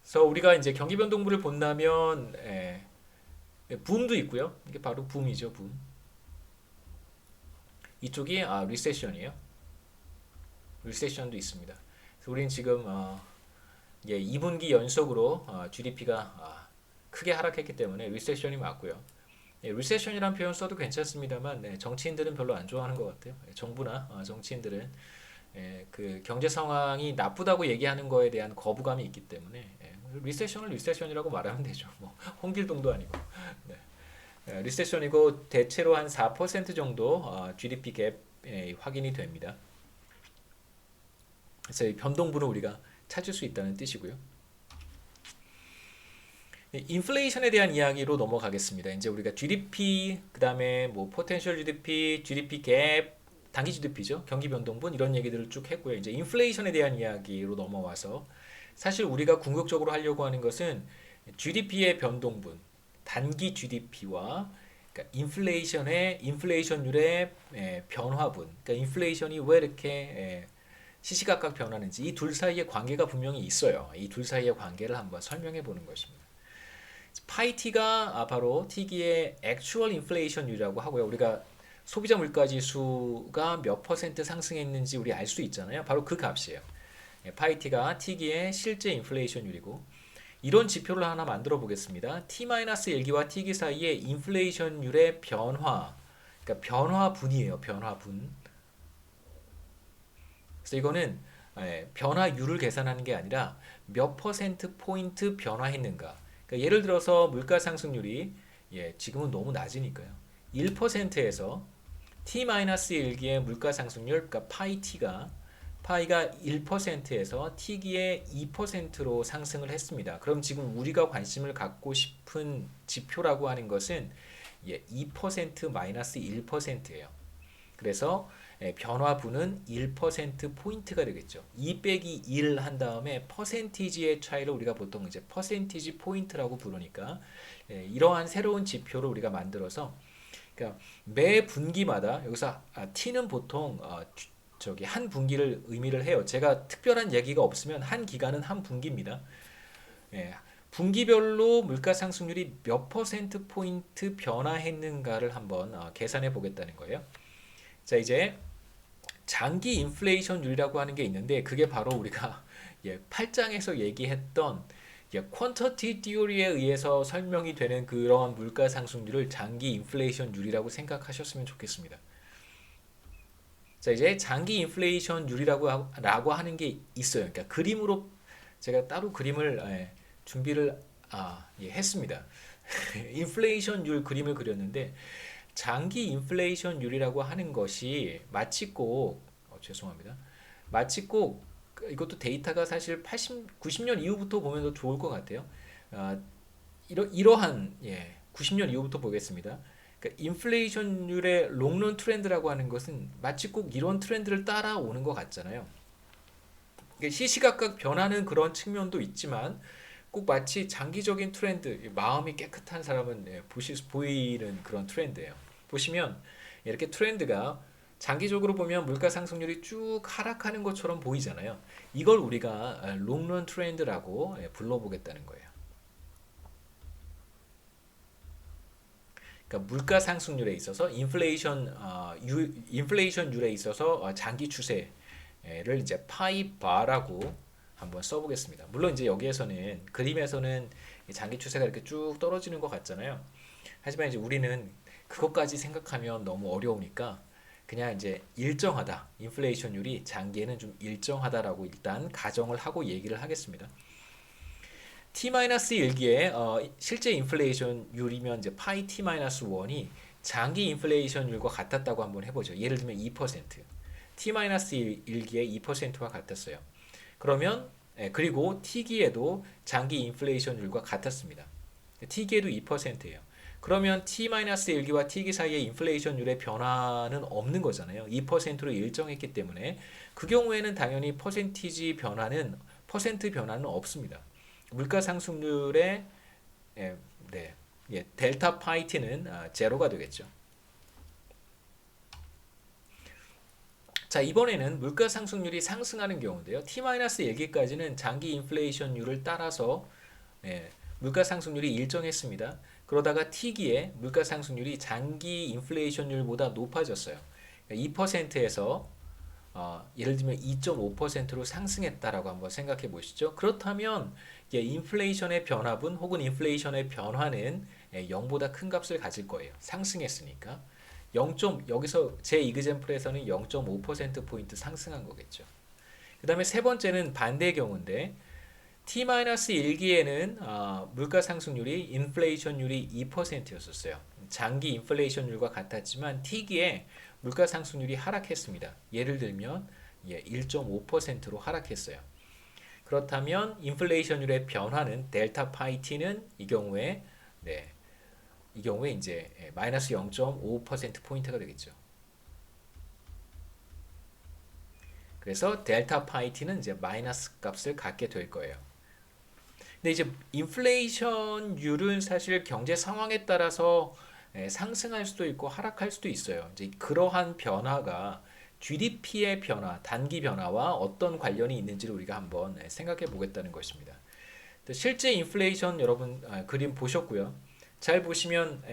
그래서 우리가 이제 경기 변동부를 본다면 붐도 있고요. 이게 바로 붐이죠, 붐. 이쪽이 리세션이에요. 리세션도 있습니다. 그래서 우리는 지금 2분기 연속으로 GDP가 크게 하락했기 때문에 리세션이 맞고요. 리세션이라는 표현 써도 괜찮습니다만 정치인들은 별로 안 좋아하는 것 같아요. 정부나 정치인들은 그 경제 상황이 나쁘다고 얘기하는 거에 대한 거부감이 있기 때문에 리세션을 리세션이라고 말하면 되죠. 뭐 홍길동도 아니고. 네. 리세션이고 대체로 한 4% 정도 GDP 갭 확인이 됩니다. 그래서 이 변동분을 우리가 찾을 수 있다는 뜻이고요. 인플레이션에 대한 이야기로 넘어가겠습니다. 이제 우리가 GDP, 그다음에 뭐 포텐셜 GDP, GDP 갭, 단기 GDP죠. 경기 변동분 이런 얘기들을 쭉 했고요. 이제 인플레이션에 대한 이야기로 넘어와서 사실 우리가 궁극적으로 하려고 하는 것은 GDP의 변동분, 단기 GDP와 그러니까 인플레이션율의 변화분, 그러니까 인플레이션이 왜 이렇게 시시각각 변하는지 이 둘 사이의 관계가 분명히 있어요. 이 둘 사이의 관계를 한번 설명해 보는 것입니다. 파이T가 바로 T기의 액추얼 인플레이션율이라고 하고요. 우리가 소비자 물가 지수가 몇 퍼센트 상승했는지 우리 알 수 있잖아요. 바로 그 값이에요. 파이T가 T기의 실제 인플레이션율이고 이런 지표를 하나 만들어 보겠습니다. T-1기와 T기 사이의 인플레이션율의 변화, 그러니까 변화분이에요. 변화분. 그래서 이거는 변화율을 계산하는 게 아니라 몇 퍼센트 포인트 변화했는가. 그러니까 예를 들어서 물가 상승률이 지금은 너무 낮으니까요. 1%에서 T-1기의 물가 상승률, 그러니까 파이가 1%에서 T기의 2%로 상승을 했습니다. 그럼 지금 우리가 관심을 갖고 싶은 지표라고 하는 것은 2% 마이너스 1%예요. 그래서 변화분은 1% 포인트가 되겠죠. 2 빼기 1 한 다음에 퍼센티지의 차이를 우리가 보통 이제 퍼센티지 포인트라고 부르니까 이러한 새로운 지표를 우리가 만들어서 그러니까 매 분기마다 여기서 T는 보통 저기 한 분기를 의미를 해요. 제가 특별한 얘기가 없으면 한 기간은 한 분기입니다. 분기별로 물가 상승률이 몇 퍼센트 포인트 변화했는가를 한번 계산해 보겠다는 거예요. 자, 이제 장기 인플레이션율이라고 하는 게 있는데 그게 바로 우리가 8장에서 얘기했던 퀀터티 티오리에 의해서 설명이 되는 그러한 물가 상승률을 장기 인플레이션율이라고 생각하셨으면 좋겠습니다. 자, 이제 장기 인플레이션율이라고 하는 게 있어요. 그러니까 그림으로 제가 따로 그림을 준비를 했습니다. 인플레이션율 그림을 그렸는데 장기 인플레이션율이라고 하는 것이 마치 꼭 죄송합니다. 마치 꼭 이것도 데이터가 사실 90년 이후부터 보면 더 좋을 것 같아요. 이러한 90년 이후부터 보겠습니다. 그러니까 인플레이션율의 롱런 트렌드라고 하는 것은 마치 꼭 이런 트렌드를 따라오는 것 같잖아요. 그러니까 시시각각 변하는 그런 측면도 있지만 꼭 마치 장기적인 트렌드, 마음이 깨끗한 사람은 보이는 그런 트렌드예요. 보시면 이렇게 트렌드가 장기적으로 보면 물가 상승률이 쭉 하락하는 것처럼 보이잖아요. 이걸 우리가 롱런 트렌드라고 불러보겠다는 거예요. 그러니까 물가 상승률에 있어서 인플레이션율에 있어서 장기 추세를 이제 파이 바라고 한번 써보겠습니다. 물론 이제 여기에서는 그림에서는 장기 추세가 이렇게 쭉 떨어지는 것 같잖아요. 하지만 이제 우리는 그것까지 생각하면 너무 어려우니까 그냥 이제 일정하다. 인플레이션율이 장기에는 좀 일정하다라고 일단 가정을 하고 얘기를 하겠습니다. T-1기에 실제 인플레이션율이면 이제 파이 T-1이 장기 인플레이션율과 같았다고 한번 해보죠. 예를 들면 2%. T-1기에 2%와 같았어요. 그러면 그리고 T기에도 장기 인플레이션율과 같았습니다. T기에도 2%예요. 그러면 T-1기와 T기 사이의 인플레이션율의 변화는 없는 거잖아요. 2%로 일정했기 때문에 그 경우에는 당연히 퍼센트 변화는 없습니다. 물가 상승률의 델타 파이 T는 제로가 되겠죠. 자, 이번에는 물가 상승률이 상승하는 경우인데요. T-1기까지는 장기 인플레이션율을 따라서 물가 상승률이 일정했습니다. 그러다가 T기에 물가 상승률이 장기 인플레이션율보다 높아졌어요. 2%에서 예를 들면 2.5%로 상승했다라고 한번 생각해 보시죠. 그렇다면 인플레이션의 변화분 혹은 인플레이션의 변화는 0보다 큰 값을 가질 거예요. 상승했으니까. 여기서 제 이그젬플에서는 0.5%포인트 상승한 거겠죠. 그 다음에 세 번째는 반대의 경우인데 T-1기에는 물가 상승률이 인플레이션율이 2%였었어요. 장기 인플레이션율과 같았지만 T기에 물가 상승률이 하락했습니다. 예를 들면 1.5%로 하락했어요. 그렇다면 인플레이션율의 변화는 델타 파이 T는 이 경우에 이제 마이너스 0.5% 포인트가 되겠죠. 그래서 델타 파이 T는 이제 마이너스 값을 갖게 될 거예요. 근데 이제 인플레이션율은 사실 경제 상황에 따라서 상승할 수도 있고 하락할 수도 있어요. 이제 그러한 변화가 GDP의 변화, 단기 변화와 어떤 관련이 있는지를 우리가 한번 생각해 보겠다는 것입니다. 실제 인플레이션 여러분 그림 보셨고요. 잘 보시면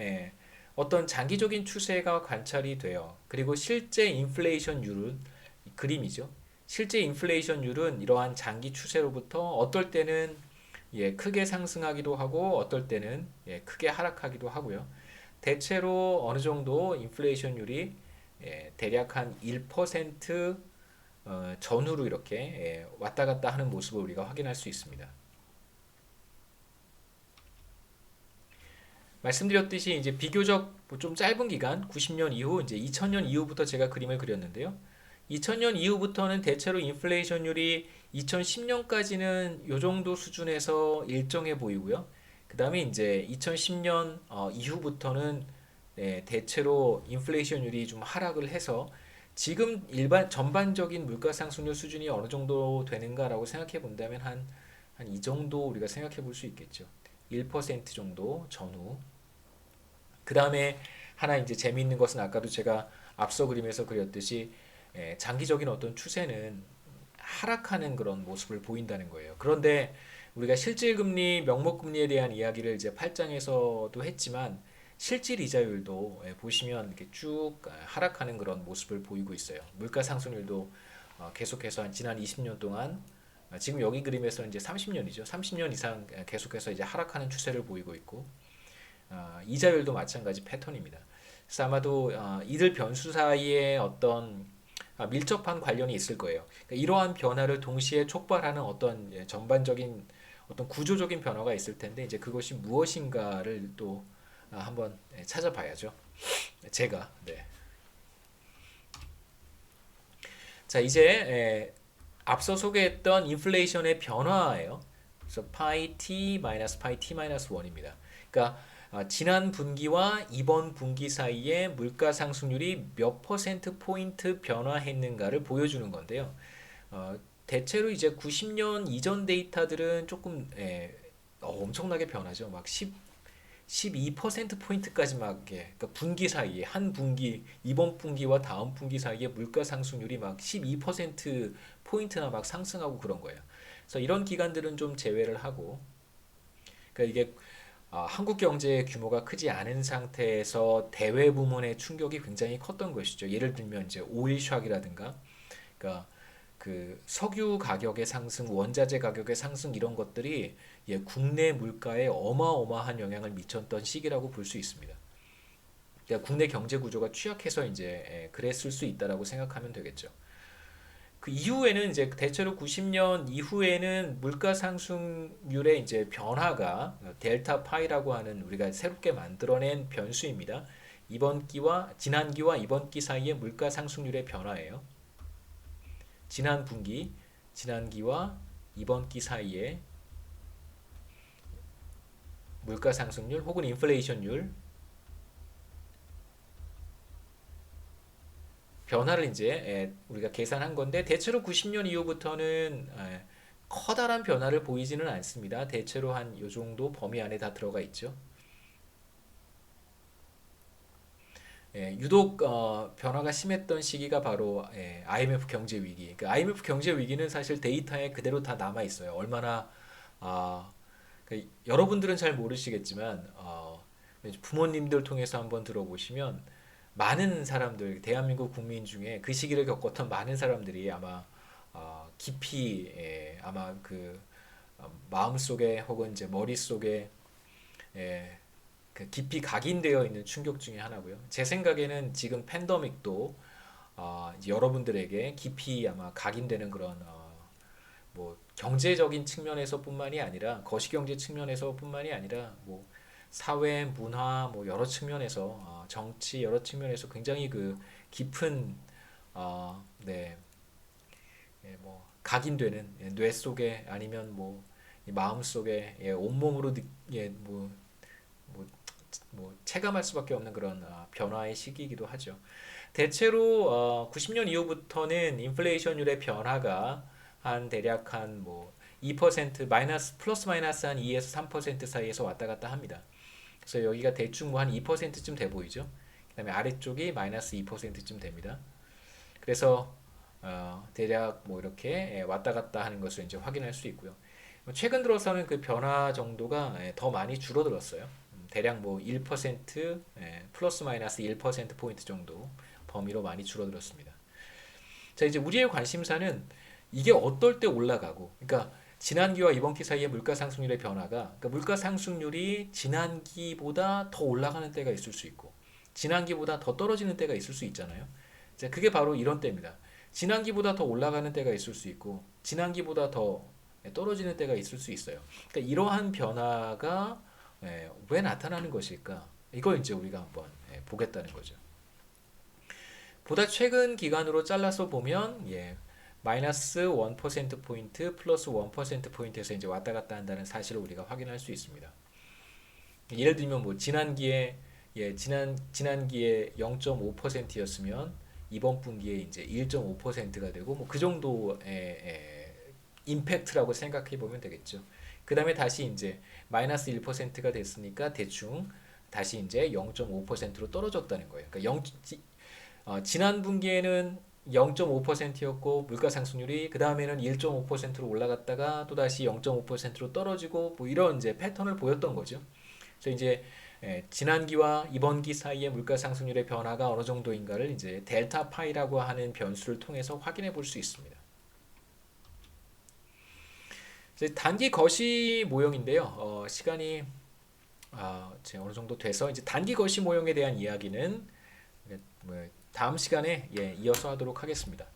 어떤 장기적인 추세가 관찰이 돼요. 그리고 실제 인플레이션율은 그림이죠. 실제 인플레이션율은 이러한 장기 추세로부터 어떨 때는 크게 상승하기도 하고 어떨 때는 크게 하락하기도 하고요. 대체로 어느 정도 인플레이션율이 대략 한 1% 전후로 이렇게 왔다 갔다 하는 모습을 우리가 확인할 수 있습니다. 말씀드렸듯이 이제 비교적 좀 짧은 기간 90년 이후 이제 2000년 이후부터 제가 그림을 그렸는데요. 2000년 이후부터는 대체로 인플레이션율이 2010년까지는 요 정도 수준에서 일정해 보이고요. 그 다음에 이제 2010년 이후부터는 대체로 인플레이션율이 좀 하락을 해서 지금 일반 전반적인 물가 상승률 수준이 어느 정도 되는가라고 생각해 본다면 한 이 정도 우리가 생각해 볼 수 있겠죠. 1% 정도 전후. 그 다음에 하나 이제 재미있는 것은 아까도 제가 앞서 그림에서 그렸듯이 장기적인 어떤 추세는 하락하는 그런 모습을 보인다는 거예요. 그런데 우리가 실질금리, 명목금리에 대한 이야기를 이제 8장에서도 했지만 실질 이자율도 보시면 이렇게 쭉 하락하는 그런 모습을 보이고 있어요. 물가 상승률도 계속해서 한 지난 20년 동안 지금 여기 그림에서는 이제 30년이죠. 30년 이상 계속해서 이제 하락하는 추세를 보이고 있고 이자율도 마찬가지 패턴입니다. 그래서 아마도 이들 변수 사이에 어떤 밀접한 관련이 있을 거예요. 그러니까 이러한 변화를 동시에 촉발하는 어떤 전반적인 어떤 구조적인 변화가 있을 텐데 이제 그것이 무엇인가를 또 한번 찾아봐야죠. 제가 자 이제 앞서 소개했던 인플레이션의 변화예요. 그래서 파이 t 마이너스 파이 t 마이너스 1입니다. 그러니까 지난 분기와 이번 분기 사이에 물가 상승률이 몇 퍼센트 포인트 변화했는가를 보여주는 건데요. 대체로 이제 90년 이전 데이터들은 조금 엄청나게 변하죠. 막 12% 포인트까지 막 그러니까 분기 사이에 한 분기 이번 분기와 다음 분기 사이에 물가 상승률이 막 12% 포인트나 막 상승하고 그런 거예요. 그래서 이런 기간들은 좀 제외를 하고 그러니까 이게 한국 경제의 규모가 크지 않은 상태에서 대외 부문의 충격이 굉장히 컸던 것이죠. 예를 들면 이제 오일 샥이라든가, 그러니까 그 석유 가격의 상승, 원자재 가격의 상승 이런 것들이 국내 물가에 어마어마한 영향을 미쳤던 시기라고 볼 수 있습니다. 그러니까 국내 경제 구조가 취약해서 이제 그랬을 수 있다라고 생각하면 되겠죠. 그 이후에는 이제 대체로 90년 이후에는 물가 상승률의 이제 변화가 델타 파이라고 하는 우리가 새롭게 만들어낸 변수입니다. 이번 기와 지난 기와 이번 기 사이의 물가 상승률의 변화예요. 지난 분기, 지난 기와 이번 기 사이의 물가 상승률 혹은 인플레이션율 변화를 이제 우리가 계산한 건데 대체로 90년 이후부터는 커다란 변화를 보이지는 않습니다. 대체로 한 요 정도 범위 안에 다 들어가 있죠. 유독 변화가 심했던 시기가 바로 IMF 경제 위기. 그 IMF 경제 위기는 사실 데이터에 그대로 다 남아 있어요. 얼마나 여러분들은 잘 모르시겠지만 부모님들 통해서 한번 들어보시면 많은 사람들, 대한민국 국민 중에 그 시기를 겪었던 많은 사람들이 아마 깊이 아마 그 마음속에 혹은 이제 머릿속에 그 깊이 각인되어 있는 충격 중에 하나고요. 제 생각에는 지금 팬데믹도 이제 여러분들에게 깊이 아마 각인되는 그런 뭐 경제적인 측면에서뿐만이 아니라 거시경제 측면에서뿐만이 아니라 뭐 사회, 문화 뭐 여러 측면에서 정치 여러 측면에서 굉장히 그 깊은 네, 예, 뭐 각인되는 뇌 속에 아니면 뭐 마음 속에 온몸으로 뭐, 뭐 체감할 수밖에 없는 그런 변화의 시기이기도 하죠. 대체로 90년 이후부터는 인플레이션율의 변화가 한 대략 한 뭐 2% 마이너스 플러스 마이너스 한 2에서 3% 사이에서 왔다 갔다 합니다. 그래서 여기가 대충 뭐 한 2%쯤 돼 보이죠. 그다음에 아래쪽이 마이너스 2%쯤 됩니다. 그래서 대략 뭐 이렇게 왔다 갔다 하는 것을 이제 확인할 수 있고요. 최근 들어서는 그 변화 정도가 더 많이 줄어들었어요. 대략 뭐 1% 플러스 마이너스 1% 포인트 정도 범위로 많이 줄어들었습니다. 자, 이제 우리의 관심사는 이게 어떨 때 올라가고, 그러니까 지난기와 이번기 사이의 물가 상승률의 변화가, 그러니까 물가 상승률이 지난기보다 더 올라가는 때가 있을 수 있고, 지난기보다 더 떨어지는 때가 있을 수 있잖아요. 자, 그게 바로 이런 때입니다. 지난기보다 더 올라가는 때가 있을 수 있고, 지난기보다 더 떨어지는 때가 있을 수 있어요. 그러니까 이러한 변화가 왜 나타나는 것일까? 이걸 이제 우리가 한번 보겠다는 거죠. 보다 최근 기간으로 잘라서 보면 마이너스 1% 포인트 플러스 1% 포인트에서 이제 왔다 갔다 한다는 사실을 우리가 확인할 수 있습니다. 예를 들면 뭐 지난기에 0.5%였으면 이번 분기에 이제 1.5%가 되고 뭐 그 정도의 임팩트라고 생각해 보면 되겠죠. 그 다음에 다시 이제 마이너스 1%가 됐으니까 대충 다시 이제 0.5%로 떨어졌다는 거예요. 그러니까 지난 분기에는 0.5%였고 물가 상승률이 그 다음에는 1.5%로 올라갔다가 또 다시 0.5%로 떨어지고 뭐 이런 이제 패턴을 보였던 거죠. 그래서 이제 지난기와 이번기 사이의 물가 상승률의 변화가 어느 정도인가를 이제 델타 파이라고 하는 변수를 통해서 확인해 볼 수 있습니다. 단기 거시 모형인데요. 시간이 이제 어느 정도 돼서 이제 단기 거시 모형에 대한 이야기는 다음 시간에 이어서 하도록 하겠습니다.